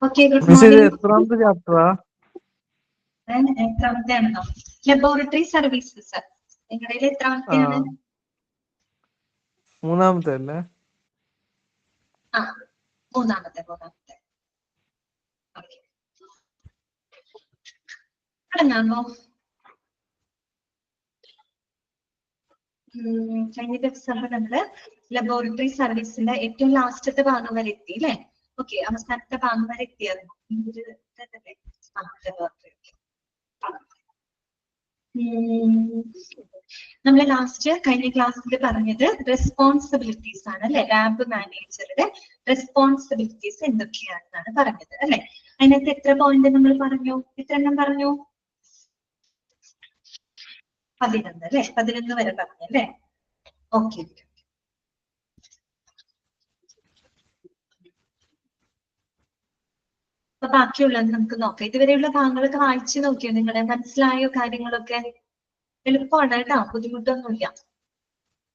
Okay, good morning. എത്രാമത്തെയാണോ? Laboratory services നിങ്ങളുടെ എത്രാമത്തെയാണ്? മൂന്നാമത്തെ അല്ലേ? മൂന്നാമത്തെ. അടങ്ങാമോ? കഴിഞ്ഞ ദിവസം നമ്മള് ലബോറട്ടറി സർവീസിന്റെ ഏറ്റവും ലാസ്റ്റത്തെ ഭാഗം വരെ എത്തി അല്ലേ? ഓക്കെ, അവസാനത്തെ ഭാഗം വരെ എത്തിയായിരുന്നു. നമ്മൾ ലാസ്റ്റ് കഴിഞ്ഞ ക്ലാസ്സിൽ പറഞ്ഞത് റെസ്പോൺസിബിലിറ്റീസ് ആണ് അല്ലെ? ലാബ് മാനേജറുടെ റെസ്പോൺസിബിലിറ്റീസ് എന്തൊക്കെയാണെന്നാണ് പറഞ്ഞത് അല്ലെ? അതിനകത്ത് എത്ര പോയിന്റ് നമ്മൾ പറഞ്ഞു? എത്ര എണ്ണം പറഞ്ഞു? 11 അല്ലെ? 11 വരെ പറഞ്ഞു അല്ലെ? ഓക്കെ. അപ്പൊ ബാക്കിയുള്ളത് നമുക്ക് നോക്കാം. ഇതുവരെയുള്ള ഭാഗങ്ങളൊക്കെ വായിച്ചു നോക്കിയോ? നിങ്ങളെ മനസ്സിലായോ കാര്യങ്ങളൊക്കെ? എളുപ്പമാണ് കേട്ടോ, ബുദ്ധിമുട്ടൊന്നുമില്ല.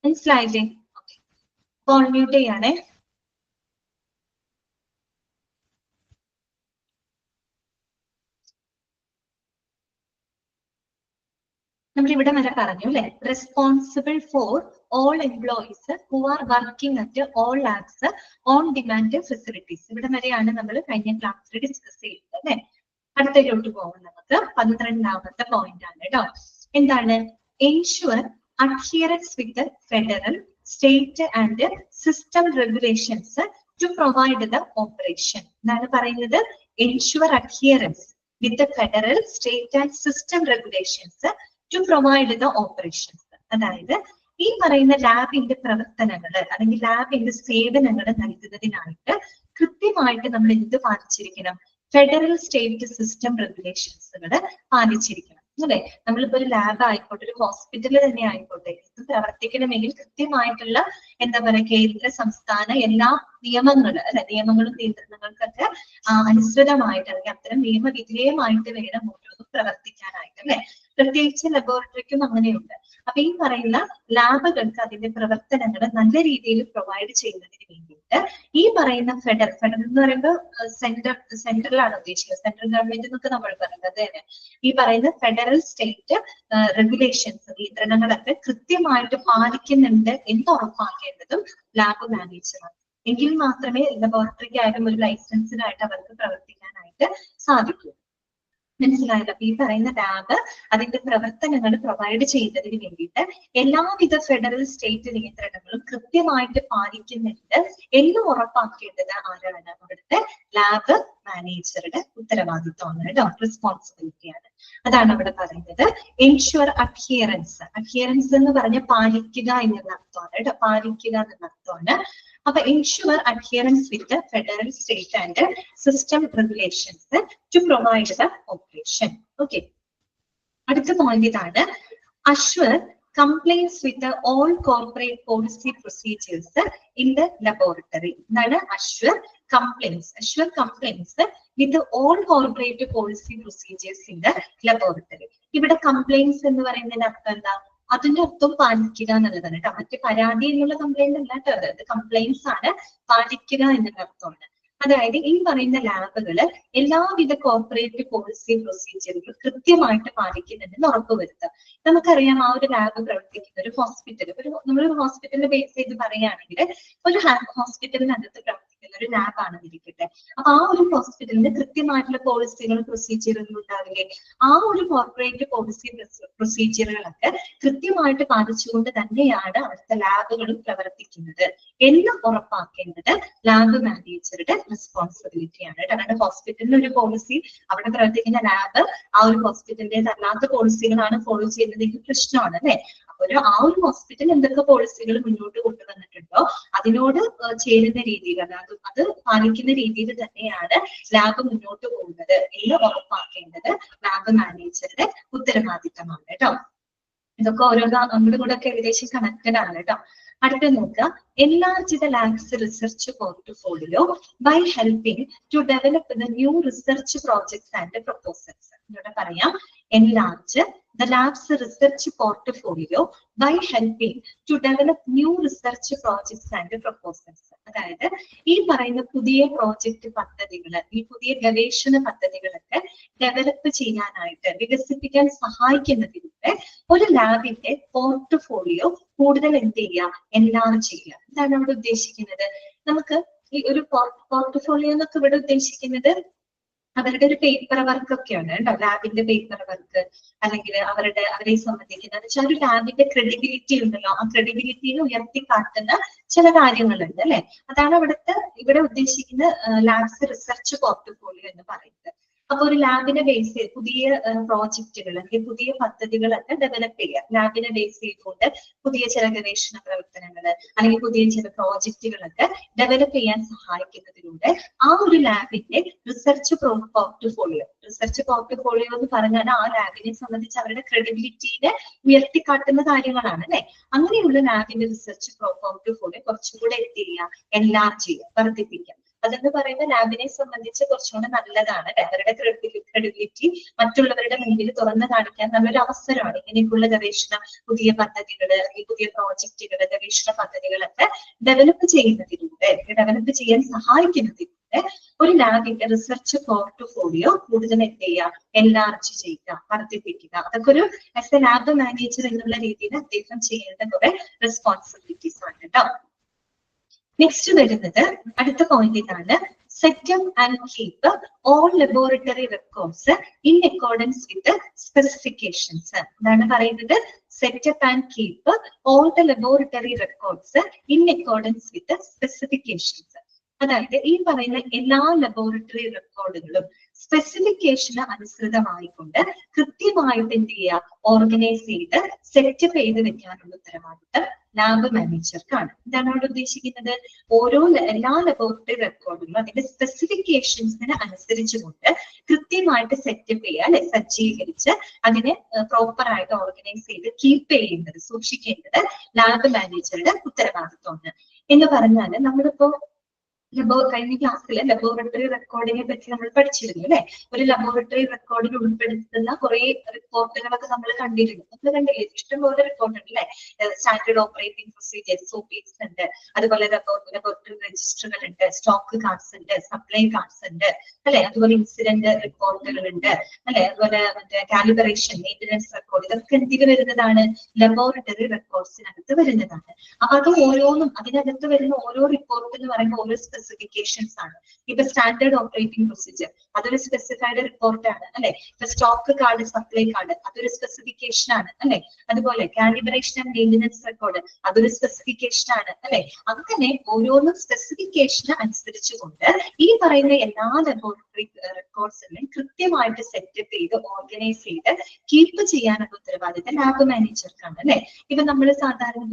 മനസ്സിലായില്ലേ? ഓൾ മ്യൂട്ട് ചെയ്യാണേ. നമ്മൾ ഇവിടെ വരെ പറഞ്ഞു അല്ലെ? Responsible for all employees who are working at all labs on demand facilities. ഇവിടെ വരെയാണ് നമ്മൾ കഴിഞ്ഞ ക്ലാസ്സിൽ ഡിസ്കസ് ചെയ്തത് അല്ലെ? അടുത്തതിലോട്ട് പോകും. നമുക്ക് 12ാമത്തെ പോയിന്റ് ആണ് കേട്ടോ. എന്താണ്? ensure adherence with the federal, state and system regulations to provide the operation. എന്താണ് പറയുന്നത്? ensure adherence with the federal, state and system regulations to provide the operations. അതായത് ഈ പറയുന്ന ലാബിന്റെ പ്രവർത്തനങ്ങൾ അല്ലെങ്കിൽ ലാബിന്റെ സേവനങ്ങൾ നൽകുന്നതിനായിട്ട് കൃത്യമായിട്ട് നമ്മൾ എന്ത് പാലിച്ചിരിക്കണം? ഫെഡറൽ സ്റ്റേറ്റ് സിസ്റ്റം റെഗുലേഷൻസുകൾ പാലിച്ചിരിക്കണം അല്ലെ? നമ്മളിപ്പോ ഒരു ലാബ് ആയിക്കോട്ടെ, ഒരു ഹോസ്പിറ്റൽ തന്നെ ആയിക്കോട്ടെ, ഇത് പ്രവർത്തിക്കണമെങ്കിൽ കൃത്യമായിട്ടുള്ള എന്താ പറയുക, കേന്ദ്ര സംസ്ഥാന എല്ലാ നിയമങ്ങൾ അല്ലെ, നിയമങ്ങളും നിയന്ത്രണങ്ങൾക്കൊക്കെ അനുസൃതമായിട്ട് അല്ലെങ്കിൽ അത്തരം നിയമവിധേയമായിട്ട് വേണം ഓരോന്നും പ്രവർത്തിക്കാനായിട്ട് അല്ലെ? പ്രത്യേകിച്ച് ലബോറട്ടറിക്കും അങ്ങനെയുണ്ട്. അപ്പൊ ഈ പറയുന്ന ലാബുകൾക്ക് അതിന്റെ പ്രവർത്തനങ്ങൾ നല്ല രീതിയിൽ പ്രൊവൈഡ് ചെയ്യുന്നതിന് വേണ്ടിയിട്ട് ഈ പറയുന്ന ഫെഡറൽ എന്ന് പറയുമ്പോൾ സെൻട്രലാണ് ഉദ്ദേശിക്കുന്നത്, സെൻട്രൽ ഗവൺമെന്റ് എന്നൊക്കെ നമ്മൾ പറയുന്നത് തന്നെ. ഈ പറയുന്ന ഫെഡറൽ സ്റ്റേറ്റ് റെഗുലേഷൻസ്, നിയന്ത്രണങ്ങളൊക്കെ കൃത്യമായിട്ട് പാലിക്കുന്നുണ്ട് എന്ന് ഉറപ്പാക്കേണ്ടതും ലാബ് മാനേജറാണ്. എങ്കിൽ മാത്രമേ ലബോറട്ടറിക്കായാലും ഒരു ലൈസൻസിനായിട്ട് അവർക്ക് പ്രവർത്തിക്കാനായിട്ട് സാധിക്കൂ. മനസ്സിലായല്ലോ? ഈ പറയുന്ന ലാബ് അതിന്റെ പ്രവർത്തനങ്ങൾ പ്രൊവൈഡ് ചെയ്യുന്നതിന് വേണ്ടിയിട്ട് എല്ലാവിധ ഫെഡറൽ സ്റ്റേറ്റ് നിയന്ത്രണങ്ങളും കൃത്യമായിട്ട് പാലിക്കുന്നുണ്ട് എന്ന് ഉറപ്പാക്കേണ്ടത് ആരാണ്? അവിടുത്തെ ലാബ് മാനേജറുടെ ഉത്തരവാദിത്വമാണ് കേട്ടോ, റെസ്പോൺസിബിലിറ്റിയാണ്. അതാണ് അവിടെ പറയുന്നത്. എൻഷുവർ അഡ്ഹിയറൻസ്. അഡ്ഹിയറൻസ് എന്ന് പറഞ്ഞ പാലിക്കുക എന്നുള്ള അർത്ഥമാണ് കേട്ടോ, പാലിക്കുക എന്നുള്ള അർത്ഥമാണ്. അപ്പൊ ensure adherence with the federal, state and system regulations to provide the operation. Okay. അടുത്ത പോയിന്റ് ഇതാണ്. assure compliance with the all corporate policy procedures in the laboratory. എന്താണ് assure compliance? assure compliance with the all corporate policy procedures in the laboratory. ഇവിടെ compliance എന്ന് പറയുന്നതിന്റെ അർത്ഥം എന്താ? അതിന്റെ അർത്ഥം പാലിക്കുക എന്നുള്ളതാണ് കേട്ടോ. മറ്റേ പരാതി എന്നുള്ള കംപ്ലൈന്റ് അല്ല കേട്ടോ, അത് കംപ്ലൈൻസ് ആണ്, പാലിക്കുക എന്നുള്ള അർത്ഥമാണ്. അതായത് ഈ പറയുന്ന ലാബുകള് എല്ലാവിധ കോർപ്പറേറ്റ് പോളിസി പ്രൊസീജിയറുകൾ കൃത്യമായിട്ട് പാലിക്കുന്നുണ്ടെന്ന് ഉറപ്പുവരുത്തുക. നമുക്കറിയാം, ആ ഒരു ലാബ് പ്രവർത്തിക്കുന്ന ഒരു ഹോസ്പിറ്റൽ, നമ്മളൊരു ഹോസ്പിറ്റലിനെ ബേസ് ചെയ്ത് പറയുകയാണെങ്കിൽ ഒരു ഹോസ്പിറ്റലിനകത്ത് പ്രവർത്തിക്കുന്ന ഒരു ലാബ് ആണെന്ന് ഇരിക്കട്ടെ. അപ്പൊ ആ ഒരു ഹോസ്പിറ്റലിന് കൃത്യമായിട്ടുള്ള പോളിസികളും പ്രൊസീജിയറുകളും ഉണ്ടാവില്ലേ? ആ ഒരു കോർപ്പറേറ്റ് പോളിസി പ്രൊസീജിയറുകളൊക്കെ കൃത്യമായിട്ട് പാലിച്ചുകൊണ്ട് തന്നെയാണ് അവിടുത്തെ ലാബുകളും പ്രവർത്തിക്കുന്നത് എന്ന് ഉറപ്പാക്കേണ്ടത് ലാബ് മാനേജറുടെ റെസ്പോൺസിബിലിറ്റിയാണ്. കാരണം ഹോസ്പിറ്റലിന് ഒരു പോളിസി, അവിടെ പ്രവർത്തിക്കുന്ന ലാബ് ആ ഒരു ഹോസ്പിറ്റലിന്റെ അല്ലാത്ത പോളിസികളാണ് ഫോളോ ചെയ്യുന്നതെങ്കിൽ പ്രശ്നമാണ് അല്ലെ? അപ്പൊ ആ ഒരു ഹോസ്പിറ്റൽ എന്തൊക്കെ പോളിസികൾ മുന്നോട്ട് കൊണ്ടുവന്നിട്ടുണ്ടോ അതിനോട് ചേരുന്ന രീതിയിൽ, അത് പാലിക്കുന്ന രീതിയിൽ തന്നെയാണ് ലാബ് മുന്നോട്ട് പോകുന്നത് എന്ന് ഉറപ്പാക്കേണ്ടത് ലാബ് മാനേജറുടെ ഉത്തരവാദിത്തമാണ് കേട്ടോ. ഇതൊക്കെ ഓരോരോ നമ്മുടെ കൂടെ ഒക്കെ ഏകദേശം കണക്റ്റഡ് ആണ് കേട്ടോ. അടുത്ത നോക്കുക. enlarge the lab's research portfolio by helping to develop the new research projects and proposals. ഇവിടെ പറയാം enlarge the lab's research portfolio by helping to develop new research projects and proposals. അതായത് ഈ പറയുന്ന പുതിയ പ്രോജക്റ്റ് പദ്ധതികൾ, ഈ പുതിയ ഗവേഷണ പദ്ധതികളൊക്കെ ഡെവലപ്പ് ചെയ്യാനായിട്ട്, വികസിപ്പിക്കാൻ സഹായിക്കുന്നതിലൂടെ ഒരു ലാബിന്റെ പോർട്ട്ഫോളിയോ കൂടുതൽ എന്ത് ചെയ്യുക, എൻലാർജ് ചെയ്യുക. ഇതാണ് അവിടെ ഉദ്ദേശിക്കുന്നത്. നമുക്ക് ഈ ഒരു പോർട്ട്ഫോളിയോ എന്നൊക്കെ ഇവിടെ ഉദ്ദേശിക്കുന്നത് അവരുടെ ഒരു പേപ്പർ വർക്ക് ഒക്കെയാണ് കേട്ടോ, ലാബിന്റെ പേപ്പർ വർക്ക്, അല്ലെങ്കിൽ അവരെ സംബന്ധിക്കുന്ന വെച്ചാൽ ഒരു ലാബിന്റെ ക്രെഡിബിലിറ്റി ഉണ്ടല്ലോ, ആ ക്രെഡിബിലിറ്റിയിൽ ഉയർത്തി കാട്ടുന്ന ചില കാര്യങ്ങളുണ്ട് അല്ലെ. അതാണ് ഇവിടെ ഉദ്ദേശിക്കുന്ന ലാബ്സ് റിസർച്ച് പോർട്ട്ഫോളിയോ എന്ന് പറയുന്നത്. അപ്പൊ ഒരു ലാബിനെ ബേസ് ചെയ്ത് പുതിയ പ്രോജക്റ്റുകൾ അല്ലെങ്കിൽ പുതിയ പദ്ധതികളൊക്കെ ഡെവലപ്പ് ചെയ്യുക. ലാബിനെ ബേസ് ചെയ്തുകൊണ്ട് പുതിയ ചില ഗവേഷണ പ്രവർത്തനങ്ങൾ അല്ലെങ്കിൽ പുതിയ ചില പ്രോജക്റ്റുകളൊക്കെ ഡെവലപ്പ് ചെയ്യാൻ സഹായിക്കുന്നതിലൂടെ ആ ഒരു ലാബിന്റെ റിസർച്ച് പോർട്ട്ഫോളിയോ എന്ന് പറഞ്ഞാൽ ആ ലാബിനെ സംബന്ധിച്ച് അവരുടെ ക്രെഡിബിലിറ്റിനെ ഉയർത്തിക്കാട്ടുന്ന കാര്യങ്ങളാണ് അല്ലെ. അങ്ങനെയുള്ള ലാബിന്റെ റിസർച്ച് പോർട്ട്ഫോളിയോ കുറച്ചുകൂടെ എന്ത് ചെയ്യുക, എൻലാർജ് ചെയ്യുക, വർദ്ധിപ്പിക്കുക. അതെന്ന് പറയുന്ന ലാബിനെ സംബന്ധിച്ച് കുറച്ചുകൂടെ നല്ലതാണ്. അവരുടെ ക്രെഡിബിലിറ്റി മറ്റുള്ളവരുടെ മുമ്പിൽ തുറന്നു കാണിക്കാൻ നല്ലൊരു അവസരമാണ്. ഇങ്ങനെയൊക്കെയുള്ള ഗവേഷണ പുതിയ പദ്ധതികള്, പുതിയ പ്രോജക്റ്റുകള്, ഗവേഷണ പദ്ധതികളൊക്കെ ഡെവലപ്പ് ചെയ്യാൻ സഹായിക്കുന്നതിലൂടെ ഒരു ലാബിന്റെ റിസർച്ച് പോർട്ട്ഫോളിയോ കൂടുതൽ എന്ത് ചെയ്യുക, എൻലാർജ് ചെയ്യുക, വർദ്ധിപ്പിക്കുക. അതൊക്കെ ഒരു ആസ് എ ലാബ് മാനേജർ എന്നുള്ള രീതിയിൽ അദ്ദേഹം ചെയ്യേണ്ട കുറെ റെസ്പോൺസിബിലിറ്റീസ് ആണ് കേട്ടോ. നെക്സ്റ്റ് വരുന്നത് അടുത്ത പോയിന്റ് ഇതാണ്, setup and keep all laboratory records in accordance with specifications. എന്താണ് പറയുന്നത്? Setup and keep all the laboratory records in accordance with specifications. അതായത് ഈ പറയുന്ന എല്ലാ ലബോറട്ടറി റെക്കോർഡുകളും സ്പെസിഫിക്കേഷന് അനുസൃതമായിക്കൊണ്ട് കൃത്യമായിട്ട് എന്ത് ചെയ്യുക, ഓർഗനൈസ് ചെയ്ത് സെറ്റപ്പ് ചെയ്ത് വെക്കാനുള്ള ഉത്തരവാദിത്തം ലാബ് മാനേജർക്കാണ്. ഇതാണ് അവിടെ ഉദ്ദേശിക്കുന്നത്. എല്ലാ ലബോറട്ടറി റെക്കോർഡുകളും അതിന്റെ സ്പെസിഫിക്കേഷൻസിന് അനുസരിച്ചുകൊണ്ട് കൃത്യമായിട്ട് സെറ്റപ്പ് ചെയ്യുക അല്ലെ, സജ്ജീകരിച്ച് അതിനെ പ്രോപ്പർ ആയിട്ട് ഓർഗനൈസ് ചെയ്ത് കീപ്പ് ചെയ്യുന്നത്, സൂക്ഷിക്കേണ്ടത് ലാബ് മാനേജറുടെ ഉത്തരവാദിത്വമാണ്. എന്ന് പറഞ്ഞാല് നമ്മളിപ്പോ കഴിഞ്ഞ ക്ലാസ്സിൽ ലബോറട്ടറി റെക്കോർഡിനെ പറ്റി നമ്മൾ പഠിച്ചിരുന്നു അല്ലെ. ഒരു ലബോറട്ടറി റെക്കോർഡിൽ ഉൾപ്പെടുത്തുന്ന കുറെ റിപ്പോർട്ടുകളൊക്കെ നമ്മൾ കണ്ടിരുന്നു. നമ്മൾ കണ്ടില്ലേ, ഇഷ്ടംപോലെ റിപ്പോർട്ട് ഉണ്ട് അല്ലെ. സ്റ്റാൻഡേർഡ് ഓപ്പറേറ്റിംഗ് പ്രൊസീജിയേഴ്സ് SOPs ഉണ്ട്, അതുപോലെ ലബോറട്ടറി രജിസ്റ്ററുകൾ ഉണ്ട്, സ്റ്റോക്ക് കാർഡ്സ് ഉണ്ട്, സപ്ലൈ കാർഡ്സ് ഉണ്ട് അല്ലെ, അതുപോലെ ഇൻസിഡന്റ് റിപ്പോർട്ടുകൾ ഉണ്ട് അല്ലെ, അതുപോലെ കാലിബറേഷൻ, മെയിന്റനൻസ് റെക്കോർഡ്, ഇതൊക്കെ എന്തിന് വരുന്നതാണ്? ലബോറട്ടറി റെക്കോർഡ്സിനകത്ത് വരുന്നതാണ്. അപ്പൊ അത് ഓരോന്നും അതിനകത്ത് വരുന്ന ഓരോ റിപ്പോർട്ട് എന്ന് പറയുമ്പോൾ ഓരോ സ്പെസിഫിക്കേഷൻസ് ആണ്. ഇപ്പൊ സ്റ്റാൻഡേർഡ് ഓപ്പറേറ്റിംഗ് പ്രൊസീജിയർ അതൊരു സ്പെസിഫൈഡ് റിപ്പോർട്ട് ആണ് അല്ലെ. ഇപ്പൊ സ്റ്റോക്ക് കാർഡ്, സപ്ലൈ കാർഡ് അതൊരു സ്പെസിഫിക്കേഷൻ ആണ് അല്ലെ. അതുപോലെ കാലിബ്രേഷൻ ആൻഡ് മെയിന്റനൻസ് റെക്കോർഡ് അതൊരു സ്പെസിഫിക്കേഷൻ ആണ് അല്ലെ. അങ്ങനെ ഓരോന്നും സ്പെസിഫിക്കേഷന് അനുസരിച്ചുകൊണ്ട് ഈ പറയുന്ന എല്ലാ ലബോറട്ടറി റെക്കോർഡ്സിനെയും കൃത്യമായിട്ട് സെറ്റപ്പ് ചെയ്ത് ഓർഗനൈസ് ചെയ്ത് കീപ്പ് ചെയ്യാനുള്ള ഉത്തരവാദിത്തം ലാബ് മാനേജർക്കാണ് അല്ലെ. ഇപ്പൊ നമ്മൾ സാധാരണ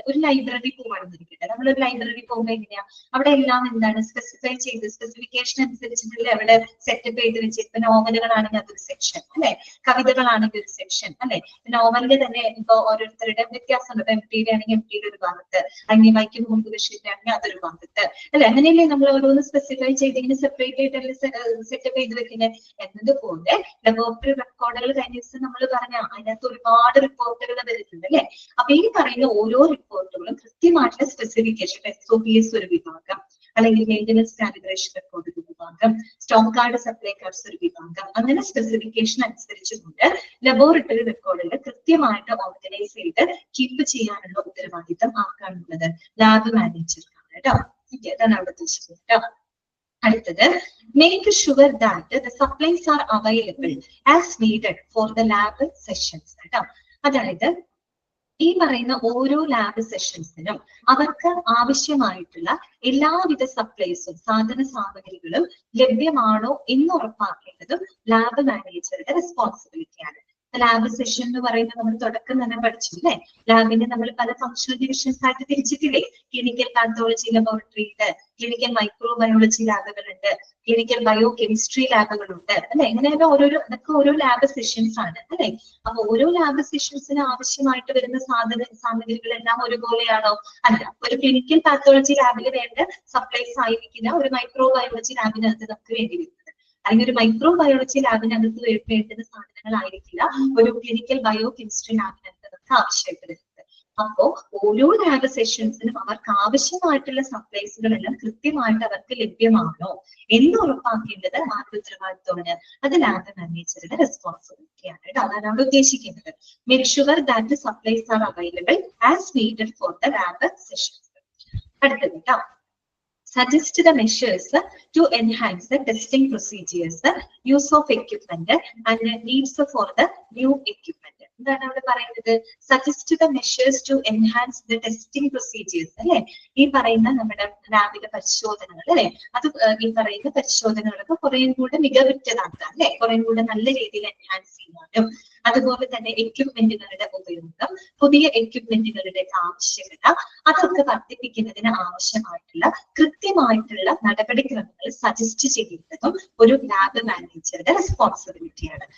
ഒരു ലൈബ്രറി പോവാണെന്നിരിക്കട്ടെ, നമ്മളൊരു ലൈബ്രറി പോകുമ്പോൾ എങ്ങനെയാ, അവിടെ എല്ലാം എന്താണ് സ്പെസിഫൈ ചെയ്ത് സ്പെസിഫിക്കേഷൻ അനുസരിച്ചിട്ടുള്ള അവിടെ സെറ്റപ്പ് ചെയ്ത് വെച്ചിട്ട്, നോവലുകളാണെങ്കിൽ അതൊരു സെക്ഷൻ അല്ലെ, കവിതകളാണെങ്കിൽ ഒരു സെക്ഷൻ അല്ലെ. നോവലിന്റെ തന്നെ ഇപ്പൊ ഓരോരുത്തരുടെ വ്യത്യാസമുണ്ട്. MPD ആണെങ്കിൽ MPD ഒരു ഭാഗത്ത്, അല്ലെങ്കിൽ വൈക്കം മുമ്പ് ബഷീർ ആണെങ്കിൽ അതൊരു ഭാഗത്ത് അല്ലെ. അങ്ങനെയല്ലേ നമ്മൾ ഓരോന്ന് സ്പെസിഫൈ ചെയ്ത് ഇങ്ങനെ സെപ്പറേറ്റ് ആയിട്ട് സെറ്റപ്പ് ചെയ്ത് വെക്കുന്നത്. എന്നതുപോലെ ലബോറട്ടറി റെക്കോർഡുകൾ കഴിഞ്ഞ ദിവസം നമ്മൾ പറഞ്ഞ അതിനകത്ത് ഒരുപാട് റിപ്പോർട്ടുകൾ വരുന്നുണ്ട് അല്ലെ. അപ്പൊ ഈ പറയുന്ന ഓരോ റിപ്പോർട്ടുകളും കൃത്യമായിട്ടുള്ള സ്പെസിഫിക്കേഷൻ, SOPs ഒരു വിഭാഗം, അല്ലെങ്കിൽ മെയിന്റനൻസ് കാലിബ്രേഷൻ റെക്കോർഡ് ഒരു വിഭാഗം, സ്റ്റോക്ക് കാർഡ്, സപ്ലൈ കാർഡ്സ് ഒരു വിഭാഗം, അങ്ങനെ സ്പെസിഫിക്കേഷൻ അനുസരിച്ചുകൊണ്ട് ലബോറട്ടറി റെക്കോർഡുകൾ കൃത്യമായിട്ട് ഓർഗനൈസ് ചെയ്ത് കീപ്പ് ചെയ്യാനുള്ള ഉത്തരവാദിത്തം ആർക്കാണുള്ളത്? ലാബ് മാനേജർക്കാണ് കേട്ടോ. അതാണ് അവിടെ ഉദ്ദേശിക്കുന്നത് കേട്ടോ. അടുത്തത്, make sure that the supplies are available as needed for the lab sessions കേട്ടോ. അതായത് ഈ പറയുന്ന ഓരോ ലാബ് സെഷൻസിനും അവർക്ക് ആവശ്യമായിട്ടുള്ള എല്ലാവിധ സപ്ലൈസും സാധന സാമഗ്രികളും ലഭ്യമാണോ എന്ന് ഉറപ്പാക്കേണ്ടതും ലാബ് മാനേജറുടെ റെസ്പോൺസിബിലിറ്റിയാണ്. ലാബ് സെഷൻ എന്ന് പറയുന്നത് നമ്മൾ തുടക്കം തന്നെ പഠിച്ചില്ലേ. ലാബിനെ നമ്മൾ പല ഫങ്ഷണൽ ഡിവിഷൻസ് ആയിട്ട് തിരിച്ചിട്ടില്ലേ. ക്ലിനിക്കൽ പാത്തോളജി ലബോറട്ടറി ഉണ്ട്, ക്ലിനിക്കൽ മൈക്രോബയോളജി ലാബുകളുണ്ട്, ക്ലിനിക്കൽ ബയോ കെമിസ്ട്രി ലാബുകളുണ്ട് അല്ലെ. ഇങ്ങനെയുള്ള അതൊക്കെ ഓരോ ലാബ് സെഷൻസ് ആണ് അല്ലെ. അപ്പൊ ഓരോ ലാബ് സെഷൻസിന് ആവശ്യമായിട്ട് വരുന്ന സാമഗ്രികളെല്ലാം ഒരുപോലെയാണോ? അല്ല. ഒരു ക്ലിനിക്കൽ പാത്തോളജി ലാബിൽ വേണ്ട സപ്ലൈസ് ആയിരിക്കില്ല ഒരു മൈക്രോബയോളജി ലാബിനകത്ത് നമുക്ക് വേണ്ടി വരുന്നത്. അല്ലെങ്കിൽ ഒരു മൈക്രോബയോളജി ലാബിനകത്ത് വേണ്ടുന്ന സാധനങ്ങളായിരിക്കില്ല ഒരു ക്ലിനിക്കൽ ബയോ കെമിസ്ട്രി ലാബിനകത്ത് നമുക്ക് ആവശ്യമായിട്ട്. അപ്പോ ഓരോ ലാബ് സെഷൻസിനും അവർക്ക് ആവശ്യമായിട്ടുള്ള സപ്ലൈസുകളെല്ലാം കൃത്യമായിട്ട് അവർക്ക് ലഭ്യമാണോ എന്ന് ഉറപ്പാക്കേണ്ടത് ആരുടെ ഉത്തരവാദിത്വമാണ്? അത് ലാബ് മാനേജറുടെ റെസ്പോൺസിബിലിറ്റിയാണ് കേട്ടോ. അതാണ് അവിടെ ഉദ്ദേശിക്കുന്നത്. Make sure that supplies are available as needed for the lab sessions. അടുത്തത് കേട്ടോ, suggest the measures to enhance the testing procedures, use of equipment and needs for the new equipment. എന്താണ് അവിടെ പറയുന്നത്? Suggest the measures to enhance the testing procedures അല്ലെ. ഈ പറയുന്ന നമ്മുടെ ലാബിലെ പരിശോധനകൾ അല്ലെ, അത് ഈ പറയുന്ന പരിശോധനകളൊക്കെ കുറെ കൂടെ മികവുറ്റതാക്കാം അല്ലെ, കുറെ കൂടെ നല്ല രീതിയിൽ എൻഹാൻസ് ചെയ്യാനും അതുപോലെ തന്നെ എക്യുപ്മെന്റുകളുടെ ഉപയോഗം, പുതിയ എക്യുപ്മെന്റുകളുടെ ആവശ്യകത, അതൊക്കെ വർദ്ധിപ്പിക്കുന്നതിന് ആവശ്യമായിട്ടുള്ള കൃത്യമായിട്ടുള്ള നടപടിക്രമങ്ങൾ സജസ്റ്റ് ചെയ്യുന്നതും ഒരു ലാബ് മാനേജറുടെ റെസ്പോൺസിബിലിറ്റിയാണ്.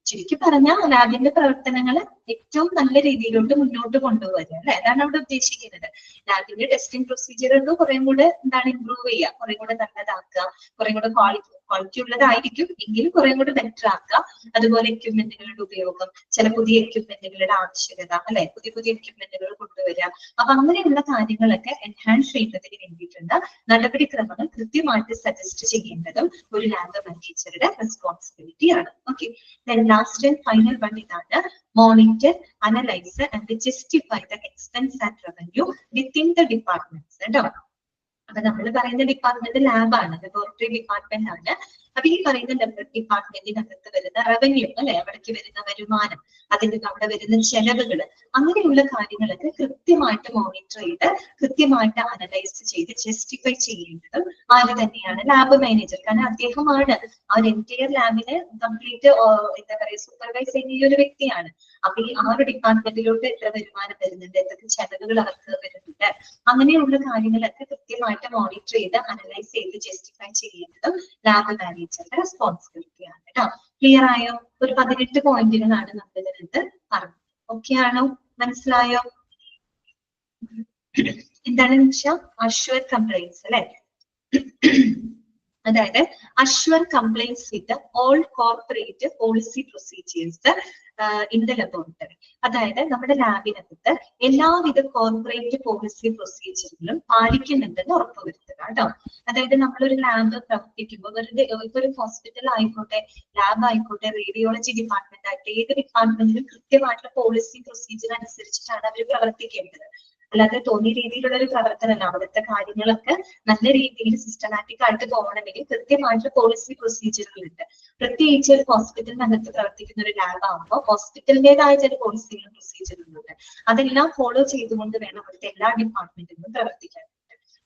ചുരുക്കി പറഞ്ഞാൽ ലാബിന്റെ പ്രവർത്തനങ്ങൾ ഏറ്റവും നല്ല രീതിയിലോട്ട് മുന്നോട്ട് കൊണ്ടുപോകുക അല്ലെ, അതാണ് അവിടെ ഉദ്ദേശിക്കുന്നത്. ലാബിന്റെ ടെസ്റ്റിംഗ് പ്രൊസീജിയറുകൾ കുറെ കൂടെ എന്താണ് ഇംപ്രൂവ് ചെയ്യുക, കുറെ കൂടെ നല്ലതാക്കുക, കുറെ കൂടെ ക്വാളിറ്റി ഉള്ളതായിരിക്കും എങ്കിലും കുറെ കൂടെ ബെറ്റർ ആക്കുക. അതുപോലെ എക്യുപ്മെന്റുകളുടെ ഉപയോഗം, ചില പുതിയ എക്യുപ്മെന്റുകളുടെ ആവശ്യകത അല്ലെ, പുതിയ എക്യുപ്മെന്റുകൾ കൊണ്ടുവരിക. അപ്പൊ അങ്ങനെയുള്ള കാര്യങ്ങളൊക്കെ എൻഹാൻസ് ചെയ്യുന്നതിന് വേണ്ടിയിട്ടുള്ള നടപടിക്രമങ്ങൾ കൃത്യമായിട്ട് സജസ്റ്റ് ചെയ്യേണ്ടതും ഒരു ലാബ് മാനേജറുടെ റെസ്പോൺസിബിലിറ്റിയാണ്. Okay, last and final one ഇതാണ്, monitor, analyse and justify the expense and revenue within the departments കേട്ടോ. അപ്പൊ നമ്മൾ പറയുന്ന ഡിപ്പാർട്ട്മെന്റ് ലാബാണ്, ലബോറട്ടറി ഡിപ്പാർട്ട്മെന്റ് ആണ്. അപ്പൊ ഈ പറയുന്ന ഡിപ്പാർട്ട്മെന്റിനകത്ത് വരുന്ന റവന്യൂ അല്ലെ, അവിടേക്ക് വരുന്ന വരുമാനം, അതിന്റെ അവിടെ വരുന്ന ചെലവുകൾ, അങ്ങനെയുള്ള കാര്യങ്ങളൊക്കെ കൃത്യമായിട്ട് മോണിറ്റർ ചെയ്ത് കൃത്യമായിട്ട് അനലൈസ് ചെയ്ത് ജസ്റ്റിഫൈ ചെയ്യേണ്ടതും ആര് തന്നെയാണ്? Lab manager. കാരണം അദ്ദേഹമാണ് ആ ഒരു എൻറ്റയർ ലാബിനെ കംപ്ലീറ്റ് എന്താ പറയുക സൂപ്പർവൈസ് ചെയ്യുന്ന ഒരു വ്യക്തിയാണ്. അപ്പൊ ഈ ആ ഒരു ഡിപ്പാർട്ട്മെന്റിലോട്ട് എത്ര വരുമാനം വരുന്നുണ്ട്, എന്തൊക്കെ ചെലവുകൾ അവർക്ക് വരുന്നുണ്ട്, അങ്ങനെയുള്ള കാര്യങ്ങളൊക്കെ കൃത്യമായിട്ട് മോണിറ്റർ ചെയ്ത് അനലൈസ് ചെയ്ത് ജസ്റ്റിഫൈ ചെയ്യേണ്ടതും ലാബ് മാനേജറുടെ റെസ്പോൺസിബിലിറ്റിയാണ് കേട്ടോ. ക്ലിയർ ആയോ? ഒരു 18 പോയിന്റുകളാണ് നമ്മൾ ഇതിനകത്ത് പറഞ്ഞത്. ഓക്കെ ആണോ? മനസ്സിലായോ? എന്താണെന്ന് വെച്ചാൽ അഷ്വർ കംപ്ലൈൻസ് അല്ലെ, അതായത് assure compliance with all corporate policy procedures in the laboratory. അതായത് നമ്മുടെ ലാബിനകത്ത് എല്ലാവിധ കോർപ്പറേറ്റ് പോളിസി പ്രൊസീജിയറുകളും പാലിക്കുന്നുണ്ടെന്ന് ഉറപ്പുവരുത്തുക കേട്ടോ. അതായത് നമ്മളൊരു ലാബ് പ്രവർത്തിക്കുമ്പോൾ വെറുതെ ഇപ്പൊ ഒരു ഹോസ്പിറ്റൽ ആയിക്കോട്ടെ, ലാബ് ആയിക്കോട്ടെ, റേഡിയോളജി ഡിപ്പാർട്ട്മെന്റ് ആയിക്കോട്ടെ, ഏത് ഡിപ്പാർട്ട്മെന്റിലും കൃത്യമായിട്ടുള്ള പോളിസി പ്രൊസീജിയർ അനുസരിച്ചിട്ടാണ് അവർ പ്രവർത്തിക്കേണ്ടത്. അല്ലാതെ തോന്നിയ രീതിയിലുള്ള ഒരു പ്രവർത്തനമല്ല. അവിടുത്തെ കാര്യങ്ങളൊക്കെ നല്ല രീതിയിൽ സിസ്റ്റമാറ്റിക് ആയിട്ട് പോകണമെങ്കിൽ കൃത്യമായിട്ട് പോളിസി പ്രൊസീജിയറുകൾ ഉണ്ട്. പ്രത്യേകിച്ച് ഒരു ഹോസ്പിറ്റലിനകത്ത് പ്രവർത്തിക്കുന്ന ഒരു ലാബ് ആകുമ്പോൾ ഹോസ്പിറ്റലിന്റേതായ ചില പോളിസികളും പ്രൊസീജിയറുകളുണ്ട്. അതെല്ലാം ഫോളോ ചെയ്തുകൊണ്ട് വേണം അവിടുത്തെ എല്ലാ ഡിപ്പാർട്ട്മെന്റിലും പ്രവർത്തിക്കാൻ.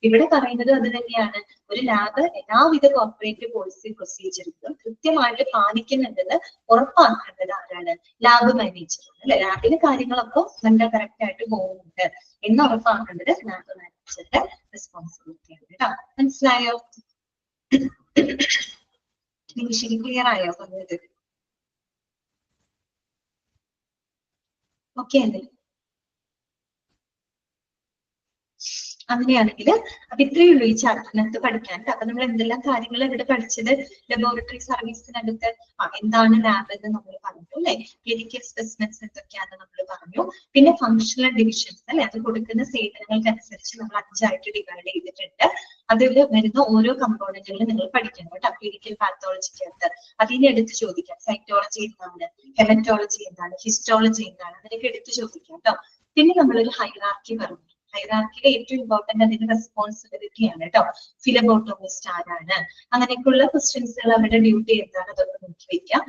ഇവിടെ പറയുന്നത് അത് തന്നെയാണ്. ഒരു ലാബ് എല്ലാവിധ കോർപ്പറേറ്റ് പോളിസി പ്രൊസീജിയറുകളും കൃത്യമായിട്ട് പാലിക്കുന്നുണ്ടെന്ന് ഉറപ്പാക്കേണ്ടത് ആരാണ്? ലാബ് മാനേജർ അല്ലെ. ലാബിലെ കാര്യങ്ങളൊക്കെ നല്ല കറക്റ്റ് ആയിട്ട് പോകുന്നുണ്ട് എന്ന് ഉറപ്പാക്കേണ്ടത് ലാബ് മാനേജറുടെ റെസ്പോൺസിബിലിറ്റിയാണ് കേട്ടോ. മനസ്സിലായോ? ശരി, ക്ലിയർ ആയോ പറഞ്ഞത്? ഓക്കെ അല്ലേ? അങ്ങനെയാണെങ്കിൽ അപ്പൊ ഇത്രയേ ഉള്ളൂ ഈ ചാപ്റ്ററിനകത്ത് പഠിക്കാൻ. അപ്പൊ നമ്മൾ എന്തെല്ലാം കാര്യങ്ങൾ ഇവിടെ പഠിച്ചത്? ലബോറട്ടറി സർവീസിനകത്ത് എന്താണ് ലാബ് എന്ന് നമ്മൾ പറഞ്ഞു അല്ലെ, ക്ലിനിക്കൽ സ്പെസിമെൻസ് എന്തൊക്കെയാണെന്ന് നമ്മൾ പറഞ്ഞു. പിന്നെ ഫങ്ഷണൽ ഡിവിഷൻസ് അല്ലെ, അത് കൊടുക്കുന്ന സേവനങ്ങൾക്കനുസരിച്ച് നമ്മൾ 5ആയിട്ട് ഡിവൈഡ് ചെയ്തിട്ടുണ്ട്. അതിൽ വരുന്ന ഓരോ കമ്പോണന്റുകളും നിങ്ങൾ പഠിക്കണം കേട്ടോ. ക്ലിനിക്കൽ പാത്തോളജിക്കകത്ത് അതിനെ എടുത്ത് ചോദിക്കാം. സൈറ്റോളജി എന്താണ്, ഹെമറ്റോളജി എന്താണ്, ഹിസ്റ്റോളജി എന്താണ്, അതിനൊക്കെ എടുത്ത് ചോദിക്കാം കേട്ടോ. പിന്നെ നമ്മളൊരു ഹൈറാർക്കി പറഞ്ഞു. ഹൈറാർക്കിയിലെ ഏറ്റവും ഇമ്പോർട്ടന്റ് അതിന്റെ റെസ്പോൺസിബിലിറ്റിയാണ് കേട്ടോ. ഫിലബോട്ടോമിസ്റ്റ് ആരാണ്, അങ്ങനെയൊക്കെയുള്ള ക്വസ്റ്റ്യൻസുകൾ അവരുടെ ഡ്യൂട്ടി എന്താണ്, അതൊക്കെ നോക്കി വെക്കാം.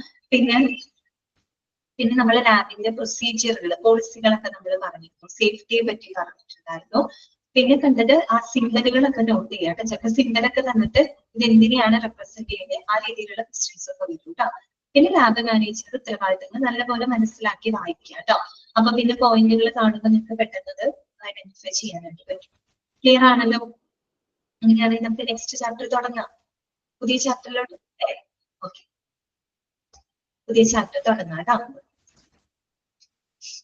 പിന്നെ നമ്മൾ ലാബിന്റെ പ്രൊസീജിയറുകൾ, പോളിസികളൊക്കെ നമ്മൾ പറഞ്ഞിരുന്നു. സേഫ്റ്റിയെ പറ്റി പറഞ്ഞിട്ടുണ്ടായിരുന്നു. പിന്നെ കണ്ടത് ആ സിംബലുകളൊക്കെ നോട്ട് ചെയ്യാം കേട്ടോ. ചിലപ്പോൾ സിംബലൊക്കെ തന്നിട്ട് ഇത് എന്തിനെയാണ് റെപ്രസെന്റ് ചെയ്യുന്നത്, ആ രീതിയിലുള്ള ക്വസ്റ്റ്യൻസ് ഒക്കെ വരും കേട്ടോ. പിന്നെ ലാബ് മാനേജർ ഉത്തരവാദിത്തങ്ങൾ നല്ലപോലെ മനസ്സിലാക്കി വായിക്കുക കേട്ടോ. അപ്പൊ പിന്നെ പോയിന്റുകൾ കാണുമ്പോൾ നിങ്ങൾക്ക് പെട്ടെന്നത് ഐഡന്റിഫൈ ചെയ്യാനായിട്ട് പറ്റും. ക്ലിയർ ആണല്ലോ? അങ്ങനെയാണെങ്കിൽ നമുക്ക് നെക്സ്റ്റ് ചാപ്റ്റർ തുടങ്ങാം. പുതിയ ചാപ്റ്ററിലോട്ട് ഓക്കെ, പുതിയ ചാപ്റ്റർ തുടങ്ങാം കേട്ടോ.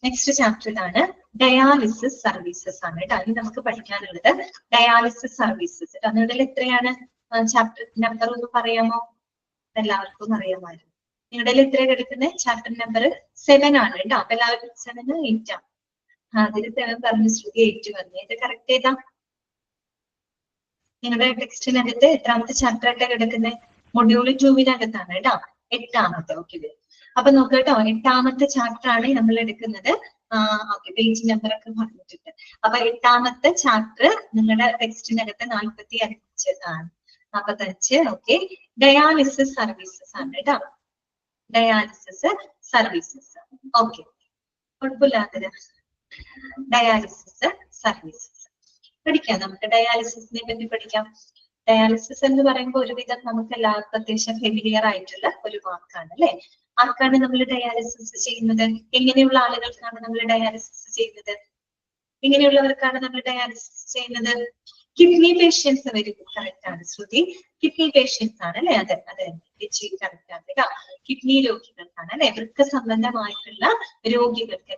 നെക്സ്റ്റ് ചാപ്റ്റർ ഇതാണ്, ഡയാലിസിസ് സർവീസസ് ആണ് കേട്ടോ. ഇനി നമുക്ക് പഠിക്കാനുള്ളത് ഡയാലിസിസ് സർവീസസ്. അതിനുള്ളിൽ എത്രയാണ് ചാപ്റ്റർ നമ്പർ ഒന്ന് പറയാമോ? എല്ലാവർക്കും അറിയാമായിരുന്നു. നിങ്ങളുടെ എത്ര എടുക്കുന്നത് ചാപ്റ്റർ നമ്പർ 7 ആണ് കേട്ടോ. അപ്പൊ എല്ലാവർക്കും 7 8 ആണ്. അതിൽ 7 പറഞ്ഞു, ശ്രുതി 8 പറഞ്ഞു. ഇത് കറക്റ്റ് ചെയ്താ നിങ്ങളുടെ ടെക്സ്റ്റിനകത്ത് എത്രാമത്തെ ചാപ്റ്റർ ആയിട്ടാ കിടക്കുന്നത്? മൊഡ്യൂൾ 2-നകത്താണ് കേട്ടോ, 8ാമത്തെ. ഓക്കെ, അപ്പൊ നോക്ക് കേട്ടോ, 8ാമത്തെ ചാപ്റ്റർ ആണ് നമ്മൾ എടുക്കുന്നത്. ഓക്കെ, പേജ് നമ്പർ ഒക്കെ പറഞ്ഞിട്ടുണ്ട്. അപ്പൊ 8ാമത്തെ ചാപ്റ്റർ നിങ്ങളുടെ ടെക്സ്റ്റിനകത്ത് 45 ആണ്. 45. ഓക്കെ, ഡയാലിസിസ് സർവീസസ് ആണ് കേട്ടോ. Dialysis services. ഓക്കെ, കുഴപ്പമില്ലാത്തത്. ഡയാലിസിസ് സർവീസസ് പഠിക്കാം. നമുക്ക് ഡയാലിസിസിനെ പറ്റി പഠിക്കാം. ഡയാലിസിസ് എന്ന് പറയുമ്പോൾ ഒരുവിധം നമുക്ക് എല്ലാവർക്കും അത്യാവശ്യം ഫെമിലിയർ ആയിട്ടുള്ള ഒരു വാക്കാണ് അല്ലെ. ആർക്കാണ് നമ്മൾ ഡയാലിസിസ് ചെയ്യുന്നത്? എങ്ങനെയുള്ള ആളുകൾക്കാണ് നമ്മൾ ഡയാലിസിസ് ചെയ്യുന്നത്? എങ്ങനെയുള്ളവർക്കാണ് നമ്മൾ ഡയാലിസിസ് ചെയ്യുന്നത്? Kidney patients. Very good, correct ആണ് ശ്രുതി. കിഡ്നി പേഷ്യൻസ് ആണ് അല്ലെ. അതെ അതെ, കറക്റ്റ് ആണ് കേട്ടോ. കിഡ്നി രോഗികൾക്കാണ് അല്ലെ. വൃക്ക സംബന്ധമായിട്ടുള്ള രോഗികൾക്ക്,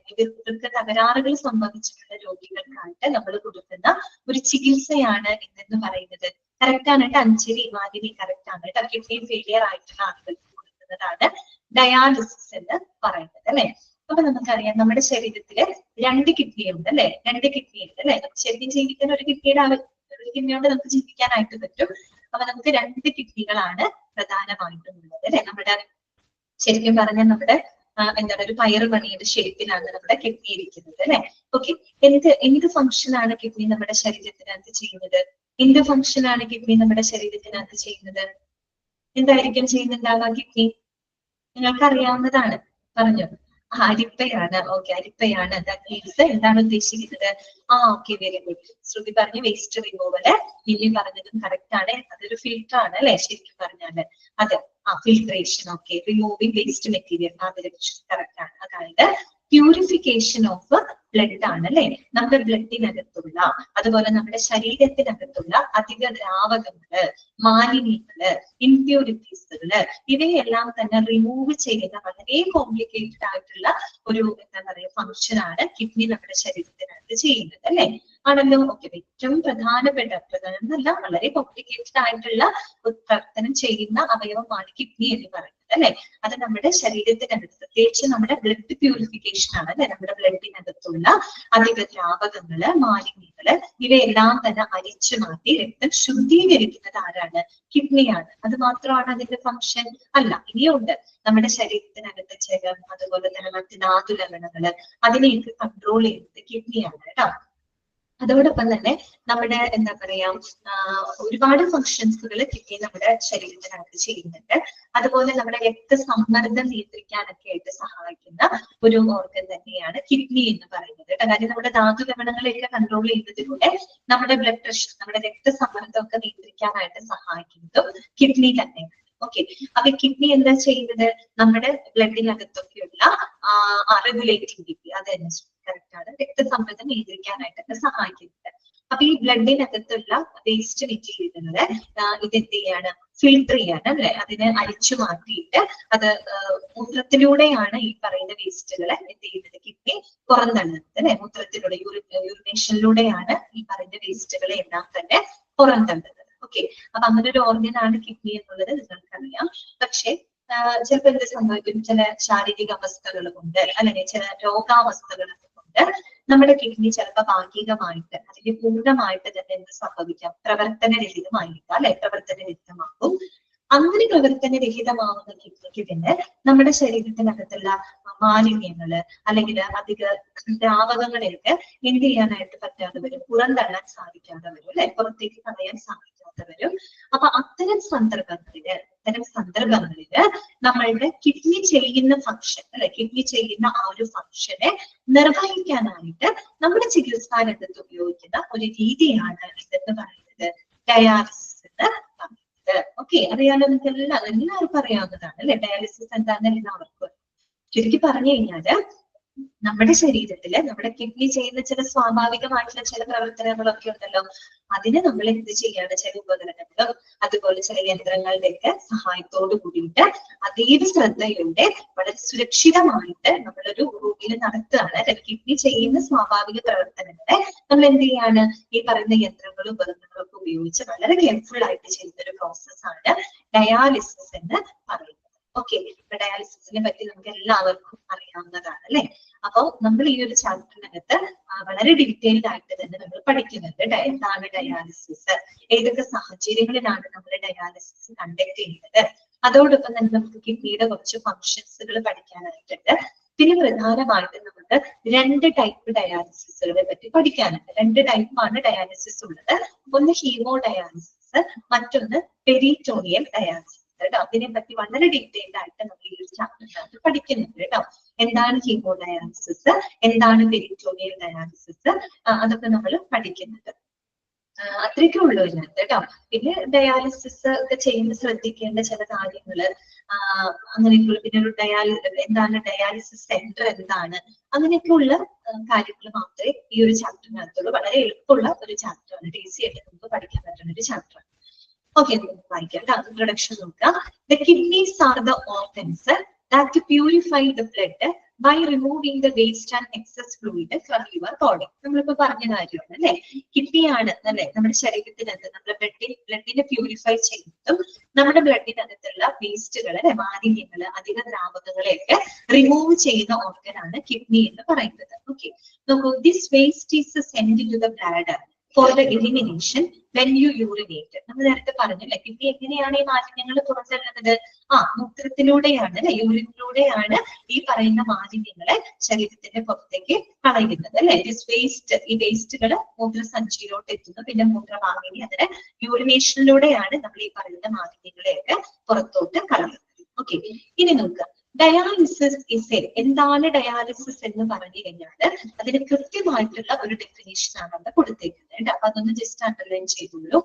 വൃക്ക തകരാറുകൾ സംഭവിച്ചിട്ടുള്ള രോഗികൾക്കായിട്ട് നമ്മൾ കൊടുക്കുന്ന ഒരു ചികിത്സയാണ് ഇതെന്ന് പറയുന്നത്. കറക്റ്റ് ആണ് കേട്ടോ. അഞ്ജലി, മാലിനി കറക്റ്റ് ആണ് കേട്ടോ. കിഡ്നി ഫെയിലിയർ ആയിട്ടുള്ള ആളുകൾക്ക് കൊടുക്കുന്നതാണ് ഡയാലിസിസ് എന്ന് പറയുന്നത് അല്ലെ. അപ്പൊ നമുക്കറിയാം നമ്മുടെ ശരീരത്തില് 2 കിഡ്നി ഉണ്ട് അല്ലെ. 2 കിഡ്നി ഉണ്ട് അല്ലെ. ശരിക്കും ജീവിക്കാൻ ഒരു കിഡ്നി കൊണ്ട് നമുക്ക് ജീവിക്കാനായിട്ട് പറ്റും. അപ്പൊ നമുക്ക് 2 കിഡ്നികളാണ് പ്രധാനമായിട്ടും ഉള്ളത് അല്ലെ. നമ്മുടെ ശരിക്കും പറഞ്ഞാൽ നമ്മുടെ എന്താണ് ഒരു പയറുമണിയുടെ ഷേപ്പിലാണ് നമ്മുടെ കിഡ്നി ഇരിക്കുന്നത് അല്ലെ. ഓക്കെ, എന്ത് ഫംഗ്ഷൻ ആണ് കിഡ്നി നമ്മുടെ ശരീരത്തിനകത്ത് ചെയ്യുന്നത്? എന്ത് ഫംഗ്ഷൻ ആണ് കിഡ്നി നമ്മുടെ ശരീരത്തിനകത്ത് ചെയ്യുന്നത്? എന്തായിരിക്കും ചെയ്യുന്നുണ്ടാവുക കിഡ്നി? നിങ്ങൾക്ക് അറിയാവുന്നതാണ്, പറഞ്ഞു. അരിപ്പയാണ്. ഓക്കെ, അരിപ്പയാണ്. എന്താണ് ഉദ്ദേശിക്കുന്നത്? Okay, very good. ശ്രുതി പറഞ്ഞു വേസ്റ്റ് റിമൂവല്. ലില്ലി പറഞ്ഞതും കറക്റ്റ് ആണ്. അതൊരു ഫിൽട്ടർ ആണ് അല്ലെ ശരിക്കും പറഞ്ഞാല്. അതെ, filtration. Okay, removing waste material. അത് കറക്റ്റ് ആണ്. അതായത് പ്യൂരിഫിക്കേഷൻ ഓഫ് ബ്ലഡ് ആണ് അല്ലെ. നമ്മുടെ ബ്ലഡിനകത്തുള്ള, അതുപോലെ നമ്മുടെ ശരീരത്തിനകത്തുള്ള അധിക ദ്രാവകങ്ങള്, മാലിന്യങ്ങള്, ഇംപ്യൂരിറ്റീസുകള്, ഇവയെല്ലാം തന്നെ റിമൂവ് ചെയ്യുന്ന വളരെ കോംപ്ലിക്കേറ്റഡ് ആയിട്ടുള്ള ഒരു എന്താ പറയുക ഫംഗ്ഷൻ ആണ് കിഡ്നി നമ്മുടെ ശരീരത്തിനകത്ത് ചെയ്യുന്നത് അല്ലെ. ആണല്ലോ. ഓക്കെ, ഏറ്റവും പ്രധാനമെന്നല്ല, വളരെ കോംപ്ലിക്കേറ്റഡ് ആയിട്ടുള്ള പ്രവർത്തനം ചെയ്യുന്ന അവയവമാണ് കിഡ്നി എന്ന് പറയുന്നത് അല്ലെ. അത് നമ്മുടെ ശരീരത്തിനകത്ത്, പ്രത്യേകിച്ച് നമ്മുടെ ബ്ലഡ് പ്യൂരിഫിക്കേഷൻ ആണ് അല്ലെ. നമ്മുടെ ബ്ലഡിനകത്തുള്ള അധിക ദ്രാവകങ്ങള്, മാലിന്യങ്ങള്, ഇവയെല്ലാം തന്നെ അരിച്ചു മാറ്റി രക്തം ശുദ്ധീകരിക്കുന്നത് ആരാണ്? കിഡ്നിയാണ്. അത് മാത്രമാണ് അതിന്റെ ഫംഗ്ഷൻ അല്ല, ഇനിയുണ്ട്. നമ്മുടെ ശരീരത്തിനകത്ത് ജലം, അതുപോലെ തന്നെ മറ്റ് ധാതു ലവണങ്ങള്, അതിനെയൊക്കെ കൺട്രോൾ ചെയ്യുന്നത് കിഡ്നിയാണ് കേട്ടോ. അതോടൊപ്പം തന്നെ നമ്മുടെ എന്താ പറയാ ഒരുപാട് ഫങ്ഷൻസുകൾ കിഡ്നി നമ്മുടെ ശരീരത്തിനകത്ത് ചെയ്യുന്നുണ്ട്. അതുപോലെ നമ്മുടെ രക്തസമ്മർദ്ദം നിയന്ത്രിക്കാനൊക്കെ ആയിട്ട് സഹായിക്കുന്ന ഒരു ഓർഗൻ തന്നെയാണ് കിഡ്നി എന്ന് പറയുന്നത് കേട്ടോ. കാര്യം നമ്മുടെ ധാതു ലവണങ്ങളെയൊക്കെ കൺട്രോൾ ചെയ്യുന്നതിലൂടെ നമ്മുടെ ബ്ലഡ് പ്രഷർ, നമ്മുടെ രക്തസമ്മർദ്ദം ഒക്കെ നിയന്ത്രിക്കാനായിട്ട് സഹായിക്കുന്നതും കിഡ്നി തന്നെയാണ്. ഓക്കെ, അപ്പൊ കിഡ്നി എന്താ ചെയ്യുന്നത്? നമ്മുടെ ബ്ലഡിനകത്തൊക്കെയുള്ള റെഗുലേറ്റിംഗ് കിഡ്നി, അത് തന്നെ കറക്റ്റ് ആണ്, രക്തസമ്മർദ്ദം നിയന്ത്രിക്കാനായിട്ടൊക്കെ സഹായിക്കുന്നുണ്ട്. അപ്പൊ ഈ ബ്ലഡിനകത്തുള്ള വേസ്റ്റ് മെറ്റീരിയലുകള് ഇതെന്ത് ചെയ്യാണ്? ഫിൽട്ടർ ചെയ്യാണ് അല്ലെ. അതിനെ അരിച്ചു മാറ്റിയിട്ട് അത് മൂത്രത്തിലൂടെയാണ് ഈ പറയുന്ന വേസ്റ്റുകളെ എന്ത് ചെയ്യുന്നത്? കിഡ്നി പുറന്തള്ളുന്നത് അല്ലെ. മൂത്രത്തിലൂടെ, യൂറിനേഷനിലൂടെയാണ് ഈ പറയുന്ന വേസ്റ്റുകളെ എല്ലാം തന്നെ പുറന്തള്ളുന്നത്. ഓക്കെ, അപ്പൊ അങ്ങനെ ഒരു ഓർഗനാണ് കിഡ്നി എന്നുള്ളത് നിങ്ങൾക്കറിയാം. പക്ഷെ ചിലപ്പോൾ എന്ത് സംഭവിക്കും? ചില ശാരീരിക അവസ്ഥകൾ കൊണ്ട് അല്ലെങ്കിൽ ചില രോഗാവസ്ഥകൾ കൊണ്ട് നമ്മുടെ കിഡ്നി ചിലപ്പോൾ ഭാഗികമായിട്ട് അല്ലെങ്കിൽ പൂർണ്ണമായിട്ട് തന്നെ എന്ത് സംഭവിക്കാം? പ്രവർത്തനരഹിതമായിരിക്കാം അല്ലെ. പ്രവർത്തനരഹിതമാകും. അങ്ങനെ പ്രവർത്തനരഹിതമാവുന്ന കിഡ്നിക്ക് പിന്നെ നമ്മുടെ ശരീരത്തിനകത്തുള്ള മാലിന്യങ്ങള് അല്ലെങ്കിൽ അധിക ദ്രാവകങ്ങളെയൊക്കെ എന്ത് ചെയ്യാനായിട്ട് പറ്റാതെ വരും? പുറന്തള്ളാൻ സാധിക്കാതെ വരും അല്ലെ. പുറത്തേക്ക് കളയാൻ സാധിക്കാതെ വരും. അപ്പൊ അത്തരം സന്ദർഭങ്ങളില് നമ്മളുടെ കിഡ്നി ചെയ്യുന്ന ഫംഗ്ഷൻ അല്ലെ, കിഡ്നി ചെയ്യുന്ന ആ ഒരു ഫംഗ്ഷനെ നിർവഹിക്കാനായിട്ട് നമ്മുടെ ചികിത്സാ രംഗത്ത് ഉപയോഗിക്കുന്ന ഒരു രീതിയാണ് ഇതെന്ന് പറയുന്നത് ഡയാലിസിസ് എന്ന് പറയുന്നത്. ഓക്കെ, അറിയാലോ നിങ്ങൾക്ക് എല്ലാവർക്കും അറിയാവുന്നതാണ് അല്ലെ. ഡയാലിസിസ് എന്താണെന്ന് എല്ലാവർക്കും. ചുരുക്കി പറഞ്ഞു കഴിഞ്ഞാല് നമ്മുടെ ശരീരത്തില് നമ്മുടെ കിഡ്നി ചെയ്യുന്ന ചില സ്വാഭാവികമായിട്ടുള്ള ചില പ്രവർത്തനങ്ങളൊക്കെ ഉണ്ടല്ലോ, അതിന് നമ്മൾ എന്ത് ചെയ്യാണ്? ചില ഉപകരണങ്ങളും അതുപോലെ ചില യന്ത്രങ്ങളുടെയൊക്കെ സഹായത്തോട് കൂടിയിട്ട് അതീവ ശ്രദ്ധയോടെ വളരെ സുരക്ഷിതമായിട്ട് നമ്മളൊരു റൂമിൽ നടത്തുകയാണ് അല്ലെ. കിഡ്നി ചെയ്യുന്ന സ്വാഭാവിക പ്രവർത്തനങ്ങളെ നമ്മൾ എന്ത് ചെയ്യാണ്? ഈ പറയുന്ന യന്ത്രങ്ങളും ഉപകരണങ്ങളും ഒക്കെ ഉപയോഗിച്ച് വളരെ കെയർഫുൾ ആയിട്ട് ചെയ്യുന്ന ഒരു പ്രോസസ്സാണ് ഡയാലിസിസ് എന്ന് പറയുന്നത്. ഓക്കെ, ഡയാലിസിസിനെ പറ്റി നമുക്ക് എല്ലാവർക്കും അറിയാവുന്നതാണ് അല്ലെ. അപ്പോൾ നമ്മൾ ഈ ഒരു ചാപ്റ്ററിനകത്ത് വളരെ ഡീറ്റെയിൽഡ് ആയിട്ട് തന്നെ നമ്മൾ പഠിക്കുന്നുണ്ട്. എന്താണ് ഡയാലിസിസ്, ഏതൊക്കെ സാഹചര്യങ്ങളിലാണ് നമ്മൾ ഡയാലിസിസ് കണ്ടക്ട് ചെയ്യുന്നത്, അതോടൊപ്പം തന്നെ നമുക്ക് കിഡ്നിയുടെ കുറച്ച് ഫങ്ഷൻസുകൾ പഠിക്കാനായിട്ടുണ്ട്. പിന്നെ പ്രധാനമായിട്ട് നമുക്ക് 2 ടൈപ്പ് ഡയാലിസിസുകളെ പറ്റി പഠിക്കാനുണ്ട്. 2 ടൈപ്പാണ് ഡയാലിസിസ് ഉള്ളത്. ഒന്ന് ഹീമോ ഡയാലിസിസ്, മറ്റൊന്ന് പെരിറ്റോണിയൽ ഡയാലിസിസ്. അതിനെ പറ്റി വളരെ ഡീറ്റെയിൽഡ് ആയിട്ട് നമ്മൾ ഈ ഒരു ചാപ്റ്ററിനകത്ത് പഠിക്കുന്നുണ്ട് കേട്ടോ. എന്താണ് ഹീമോ ഡയാലിസിസ്, എന്താണ് പെരിറ്റോണിയൽ ഡയാലിസിസ്, അതൊക്കെ നമ്മൾ പഠിക്കുന്നുണ്ട്. അത്രയൊക്കെ ഉള്ളൂ ഇതിനകത്ത് കേട്ടോ. പിന്നെ ഡയാലിസിസ് ഒക്കെ ചെയ്യുമ്പോൾ ശ്രദ്ധിക്കേണ്ട ചില കാര്യങ്ങള് അങ്ങനെയൊക്കെയുള്ള, പിന്നെ ഒരു എന്താണ് ഡയാലിസിസ് സെന്റർ എന്താണ്, അങ്ങനെയൊക്കെയുള്ള കാര്യങ്ങൾ മാത്രമേ ഈ ഒരു ചാപ്റ്ററിനകത്തുള്ളൂ. വളരെ എളുപ്പമുള്ള ഒരു ചാപ്റ്ററാണ്, ഈസി ആയിട്ട് നമുക്ക് പഠിക്കാൻ പറ്റുന്ന ഒരു ചാപ്റ്ററാണ്. ഓക്കെ, നമുക്ക് വായിക്കാം കേട്ടോ. ഇൻട്രൊഡക്ഷൻ നോക്കാം. The kidneys are the organs that purify the blood by removing the waste and excess fluid from your body. നമ്മളിപ്പോ പറഞ്ഞ കാര്യമാണ് അല്ലെ. കിഡ്നിയാണ് അല്ലെ നമ്മുടെ ശരീരത്തിനകത്ത് നമ്മുടെ ബ്ലഡിനെ പ്യൂരിഫൈ ചെയ്യുന്നതും നമ്മുടെ ബ്ലഡിനകത്തുള്ള വേസ്റ്റുകൾ, മാലിന്യങ്ങള്, അധിക ദ്രാവകങ്ങളെയൊക്കെ റിമൂവ് ചെയ്യുന്ന ഓർഗനാണ് കിഡ്നി എന്ന് പറയുന്നത്. ഓക്കെ, നോക്കൂ. This waste is send to the bladder for the elimination when you urinate. നമ്മൾ നേരത്തെ പറഞ്ഞല്ലേ, കിഡ്നി എങ്ങനെയാണ് ഈ മാലിന്യങ്ങൾ പുറന്തള്ളുന്നത്? മൂത്രത്തിലൂടെയാണ് അല്ലെ, യൂറിനിലൂടെയാണ് ഈ പറയുന്ന മാലിന്യങ്ങളെ ശരീരത്തിന്റെ പുറത്തേക്ക് കളയുന്നത് അല്ലെ. വേസ്റ്റ്, ഈ വേസ്റ്റുകൾ മൂത്രസഞ്ചിയിലോട്ട് എത്തുന്നു. പിന്നെ മൂത്രവാഹിനി, അതിന് യൂറിനേഷനിലൂടെയാണ് നമ്മൾ ഈ പറയുന്ന മാലിന്യങ്ങളെയൊക്കെ പുറത്തോട്ട് കളയുന്നത്. ഓക്കെ, ഇനി നോക്കുക. ഡയാലിസിസ് ഇസ് എന്താണ് ഡയാലിസിസ് എന്ന് പറഞ്ഞു കഴിഞ്ഞാൽ അതിന് കൃത്യമായിട്ടുള്ള ഒരു ഡെഫിനേഷൻ ആണ് അവിടെ കൊടുത്തേക്കുന്നത്. അപ്പൊ അതൊന്ന് ജസ്റ്റ് അണ്ടർലൈൻ ചെയ്തോളൂ.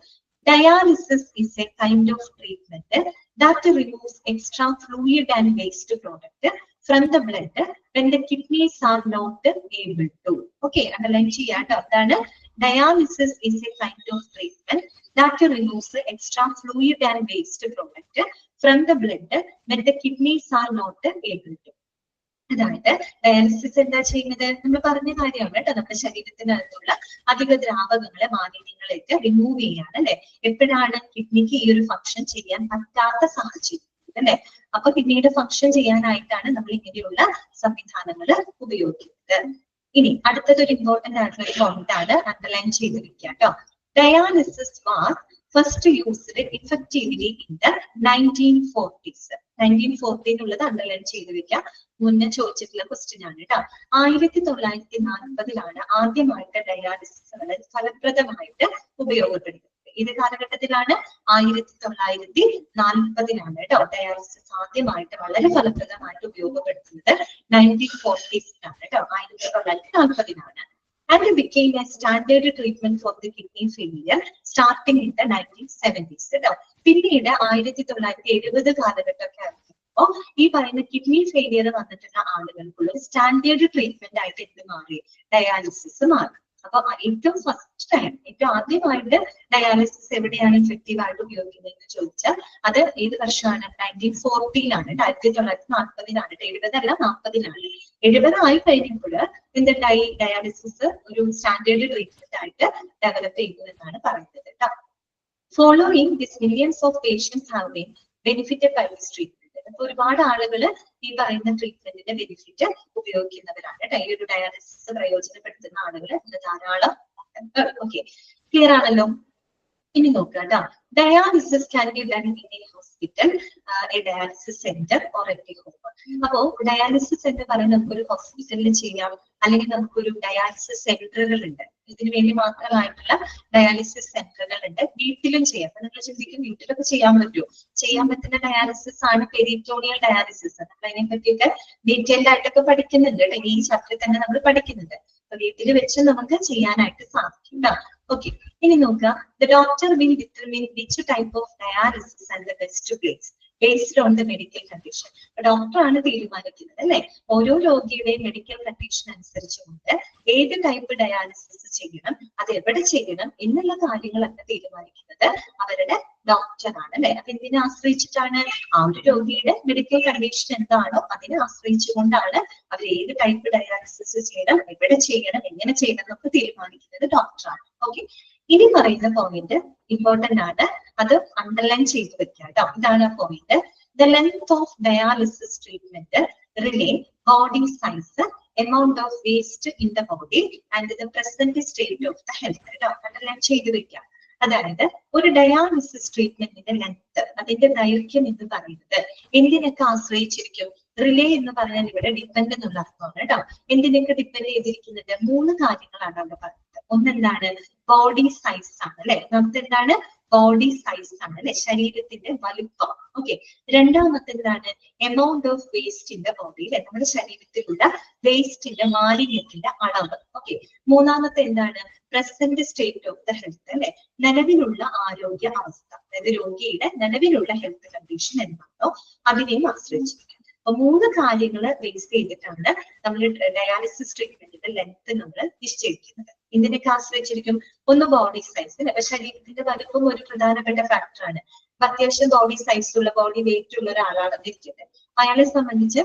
Dialysis is a kind of treatment that removes extra fluid and waste product from the blood when the kidneys are not able to. Okay, underline ചെയ്യാട്ടോ. അതാണ് dialysis is a kind of treatment that removes extra fluid and waste product from the blood when the kidneys are not able to. അതായത് dialysis എന്താ ചെയ്യുന്നത്? നമ്മൾ പറഞ്ഞ കാര്യമാണ് കേട്ടോ. നമ്മുടെ ശരീരത്തിനകത്തുള്ള അധിക ദ്രാവകങ്ങളെ, മാലിന്യങ്ങളെയൊക്കെ റിമൂവ് ചെയ്യാണ് അല്ലെ. എപ്പോഴാണ് കിഡ്നിക്ക് ഈ ഒരു ഫംഗ്ഷൻ ചെയ്യാൻ പറ്റാത്ത സാഹചര്യം അല്ലെ. അപ്പൊ കിഡ്നിയുടെ ഫംഗ്ഷൻ ചെയ്യാനായിട്ടാണ് നമ്മൾ ഇങ്ങനെയുള്ള സംവിധാനങ്ങൾ ഉപയോഗിക്കുന്നത്. ഇനി അടുത്തതൊരു ഇമ്പോർട്ടന്റ് ആയിട്ടുള്ള ഒരു പോയിന്റ് ആണ്, അണ്ടർലൈൻ ചെയ്ത് വെക്കുക കേട്ടോ. Dialysis was first used effectively in the 1940s. 1940 ഉള്ളത് അണ്ടർലൈൻ ചെയ്ത് വെക്കാം. മുന്നേ ചോദിച്ചിട്ടുള്ള ക്വസ്റ്റ്യൻ ആണ് കേട്ടോ. 1940 ആദ്യമായിട്ട് ഡയാലിസിസ് വളരെ ഫലപ്രദമായിട്ട് ഉപയോഗപ്പെടുത്തുന്നത്. ഏത് കാലഘട്ടത്തിലാണ്? 1940 കേട്ടോ. ഡയാലിസിസ് ആദ്യമായിട്ട് വളരെ ഫലപ്രദമായിട്ട് ഉപയോഗപ്പെടുത്തുന്നത് 1940s കേട്ടോ. 1940 and became a standard treatment for the kidney failure starting in the 1970s. പിന്നീട് 1970 കാലഘട്ടമൊക്കെ ആയിരുന്നപ്പോ ഈ പറയുന്ന കിഡ്നി ഫെയിലിയർ വന്നിട്ടുള്ള ആളുകൾക്കുള്ള ഒരു സ്റ്റാൻഡേർഡ് ട്രീറ്റ്മെന്റ് ആയിട്ട് എന്ത് മാറി? ഡയാലിസിസ് മാറി. അപ്പൊ ഏറ്റവും ഫസ്റ്റ് ടൈം, ഏറ്റവും ആദ്യമായിട്ട് ഡയാലിസിസ് എവിടെയാണ് ഇഫക്റ്റീവ് ആയിട്ട് ഉപയോഗിക്കുന്നത് എന്ന് ചോദിച്ചാൽ അത് ഏത് വർഷമാണ്? 1940 1940 70 അല്ല 40. 70 ആയി കഴിഞ്ഞപ്പോൾ ഇതിന്റെ ഡയാലിസിസ് ഒരു സ്റ്റാൻഡേർഡ് ട്രീറ്റ്മെന്റ് ആയിട്ട് ഡെവലപ്പ് ചെയ്തു എന്നാണ് പറയുന്നത് കേട്ടോ. Following this millions of patients have been benefited by this treatment. അപ്പൊ ഒരുപാട് ആളുകൾ ഈ പറയുന്ന ട്രീറ്റ്മെന്റിന്റെ ബെനിഫിറ്റ് ഉപയോഗിക്കുന്നവരാണ് കേട്ടോ. ഈ ഒരു ഡയാലിസിസ് പ്രയോജനപ്പെടുത്തുന്ന ആളുകൾ ധാരാളം. ഓക്കെ, ക്ലിയർ ആണല്ലോ. ഇനി നോക്കുക കേട്ടോ. Dialysis can be done in A hospital, A dialysis centre or A home. അപ്പോ ഡയാലിസിസ് എന്ന് പറയുന്നത് നമുക്കൊരു ഹോസ്പിറ്റലിൽ ചെയ്യാം, അല്ലെങ്കിൽ നമുക്കൊരു ഡയാലിസിസ് സെന്ററുകൾ ഉണ്ട്. ഇതിനു വേണ്ടി മാത്രമായിട്ടുള്ള ഡയാലിസിസ് സെന്ററുകൾ ഉണ്ട്. വീട്ടിലും ചെയ്യാം. അപ്പൊ നിങ്ങൾ ചിന്തിക്കും വീട്ടിലൊക്കെ ചെയ്യാൻ പറ്റുമോ? ചെയ്യാൻ പറ്റുന്ന ഡയാലിസിസ് ആണ് പെരിറ്റോണിയൽ ഡയാലിസിസ്. നമ്മൾ അതിനെ പറ്റിയൊക്കെ ഡീറ്റെയിൽഡ് ആയിട്ടൊക്കെ പഠിക്കുന്നുണ്ട്. ഈ ചാപ്റ്ററിൽ തന്നെ നമ്മൾ പഠിക്കുന്നുണ്ട്. അപ്പൊ വീട്ടിൽ വെച്ച് നമുക്ക് ചെയ്യാനായിട്ട് സാധിക്കും. ഓക്കെ, ഇനി നോക്കുക. The doctor will determine which type of dialysis and the best place based on the medical condition. ഡോക്ടറാണ് തീരുമാനിക്കുന്നത് അല്ലെ. ഓരോ രോഗിയുടെയും മെഡിക്കൽ കണ്ടീഷൻ അനുസരിച്ചുകൊണ്ട് ഏത് ടൈപ്പ് ഡയാലിസിസ് ചെയ്യണം, അത് എവിടെ ചെയ്യണം എന്നുള്ള കാര്യങ്ങളൊക്കെ തീരുമാനിക്കുന്നത് അവരുടെ ഡോക്ടറാണ് അല്ലെ. അപ്പൊ എന്തിനെ ആശ്രയിച്ചിട്ടാണ്? ആ ഒരു രോഗിയുടെ മെഡിക്കൽ കണ്ടീഷൻ എന്താണോ അതിനെ ആശ്രയിച്ചുകൊണ്ടാണ് അവർ ഏത് ടൈപ്പ് ഡയാലിസിസ് ചെയ്യണം, എവിടെ ചെയ്യണം, എങ്ങനെ ചെയ്യണം എന്നൊക്കെ തീരുമാനിക്കുന്നത് ഡോക്ടറാണ്. ഓക്കെ, ഇനി പറയുന്ന പോയിന്റ് ഇമ്പോർട്ടന്റ് ആണ്. അത് അണ്ടർലൈൻ ചെയ്ത് വെക്കുക കേട്ടോ. ഇതാണ് ആ point. The length of dialysis treatment relay body size, amount of waste in the body and the present state of the health. Underline ചെയ്ത് വെക്കുക. അതായത് ഒരു ഡയാലിസിസ് ട്രീറ്റ്മെന്റിന്റെ ലെങ്ത്, അതിന്റെ ദൈർഘ്യം എന്ന് പറയുന്നത് എന്തിനൊക്കെ ആശ്രയിച്ചിരിക്കും? റിലേ എന്ന് പറഞ്ഞാൽ ഇവിടെ ഡിപ്പെൻഡ് എന്നുള്ള അർത്ഥമാണ് കേട്ടോ. എന്തിനൊക്കെ ഡിപ്പെൻഡ് ചെയ്തിരിക്കുന്നത്? 3 കാര്യങ്ങളാണ് അവിടെ പറയുന്നത്. ഒന്നെന്താണ്? ബോഡി സൈസ് ആണ് അല്ലെ. നമുക്ക് എന്താണ്? ബോഡി സൈസ് ആണ് അല്ലെ, ശരീരത്തിന്റെ വലുപ്പം. ഓക്കെ. രണ്ടാമത്തെ എന്താണ്? Amount of waste in the body അല്ലെ, നമ്മുടെ ശരീരത്തിലുള്ള വേസ്റ്റിന്റെ, മാലിന്യത്തിന്റെ അളവ്. ഓക്കെ. മൂന്നാമത്തെ എന്താണ്? Present state of the health അല്ലെ, നിലവിലുള്ള ആരോഗ്യ അവസ്ഥ. അതായത് രോഗിയുടെ നിലവിലുള്ള ഹെൽത്ത് കണ്ടീഷൻ എന്താണോ അതിനെയും ആശ്രയിച്ചിരിക്കും. അപ്പൊ 3 കാര്യങ്ങൾ ബേസ് ചെയ്തിട്ടാണ് നമ്മൾ ഡയാലിസിസ് ട്രീറ്റ്മെന്റിന്റെ ലെങ്ത് നമ്മൾ നിശ്ചയിക്കുന്നത്. ഇതിനൊക്കെ ആശ്രയിച്ചിരിക്കും. ഒന്ന് ബോഡി സൈസ് അല്ലെ, അപ്പൊ ശരീരത്തിന്റെ വലുപ്പം ഒരു പ്രധാനപ്പെട്ട ഫാക്ടറാണ്. അത്യാവശ്യം ബോഡി സൈസ് ഉള്ള, ബോഡി വെയിറ്റ് ഉള്ള ഒരാളാണെന്ന് ഇരിക്കുന്നത്. അയാളെ സംബന്ധിച്ച്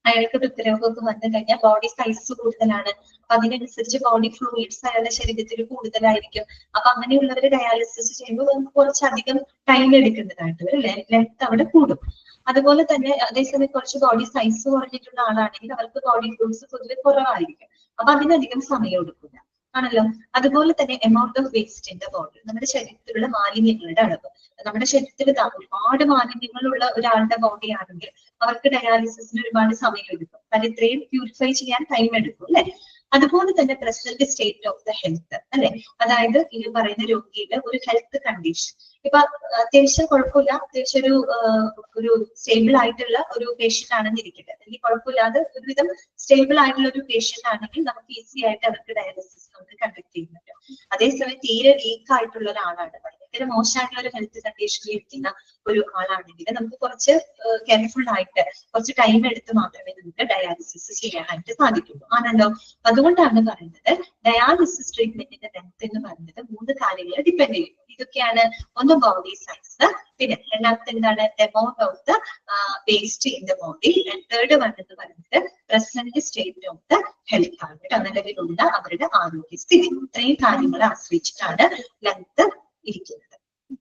അയാൾക്ക് ഹൃദ്രോഗമൊക്കെ വന്നു കഴിഞ്ഞാൽ ബോഡി സൈസ് കൂടുതലാണ്. അപ്പൊ അതിനനുസരിച്ച് ബോഡി ഫ്ലൂയിഡ്സ് അയാളുടെ ശരീരത്തിൽ കൂടുതലായിരിക്കും. അപ്പൊ അങ്ങനെയുള്ളവര് ഡയാലിസിസ് ചെയ്യുമ്പോൾ നമുക്ക് കുറച്ചധികം ടൈം എടുക്കുന്നതായിട്ട് അല്ലെ, ലെങ്ത് അവിടെ കൂടും. അതുപോലെ തന്നെ അതേസമയം കുറച്ച് ബോഡി സൈസ് കുറഞ്ഞിട്ടുള്ള ആളാണെങ്കിൽ അവർക്ക് ബോഡി ഫ്ലൂയിഡ്സ് പൊതുവെ കുറവായിരിക്കും. അപ്പൊ അതിനധികം സമയം എടുക്കില്ല ആണല്ലോ. അതുപോലെ തന്നെ amount of waste in the body, നമ്മുടെ ശരീരത്തിലുള്ള മാലിന്യങ്ങളുടെ അളവ്. നമ്മുടെ ശരീരത്തിൽ ഒരുപാട് മാലിന്യങ്ങളുള്ള ഒരാളുടെ ബോഡി ആണെങ്കിൽ അവർക്ക് ഡയാലിസിസിന് ഒരുപാട് സമയം എടുക്കും. കാരണം ഇത്രയും പ്യൂരിഫൈ ചെയ്യാൻ ടൈം എടുക്കും അല്ലെ. അതുപോലെ തന്നെ present state of the health അല്ലെ, അതായത് ഈ പറയുന്ന രോഗിയുടെ ഒരു ഹെൽത്ത് കണ്ടീഷൻ. ഇപ്പൊ അത്യാവശ്യം കുഴപ്പമില്ല, അത്യാവശ്യം ഒരു സ്റ്റേബിൾ ആയിട്ടുള്ള ഒരു പേഷ്യന്റ് ആണെന്ന് ഇരിക്കട്ടെ, അല്ലെങ്കിൽ കുഴപ്പമില്ലാതെ ഒരുവിധം സ്റ്റേബിൾ ആയിട്ടുള്ള ഒരു പേഷ്യന്റ് ആണെങ്കിൽ നമുക്ക് ഈസി ആയിട്ട് അവർക്ക് ഡയാലിസിസ് നമുക്ക് കണ്ടക്ട് ചെയ്യാൻ പറ്റും. അതേസമയം തീരെ വീക്ക് ആയിട്ടുള്ള ഒരാളാണ്, ഭയങ്കര മോശമായിട്ടുള്ള ഒരു ഹെൽത്ത് കണ്ടീഷനിൽ ഇരിക്കുന്ന ഒരു ആളാണെങ്കിൽ നമുക്ക് കുറച്ച് കെയർഫുൾ ആയിട്ട് കുറച്ച് ടൈം എടുത്ത് മാത്രമേ നമുക്ക് ഡയാലിസിസ് ചെയ്യാനായിട്ട് സാധിക്കുള്ളൂ ആണല്ലോ. അതുകൊണ്ടാണ് പറയുന്നത് ഡയാലിസിസ് ട്രീറ്റ്മെന്റിന്റെ ലെങ്ത് എന്ന് പറയുന്നത് 3 കാര്യങ്ങൾ ഡിപ്പെൻഡ് ചെയ്യും. ഇതൊക്കെയാണ്. ഒന്ന് ബോഡി സൈസ്, പിന്നെ രണ്ടാമത്തെ എന്താണ്? Amount of the waste in the body, and third one എന്ന് പറയുന്നത് present state of the health ആണ് കേട്ടോ, നിലവിലുള്ള അവരുടെ ആരോഗ്യസ്ഥിതി. ഇത്രയും കാര്യങ്ങളെ ആശ്രയിച്ചിട്ടാണ് ലെങ്ത് ഇരിക്കുന്നത്.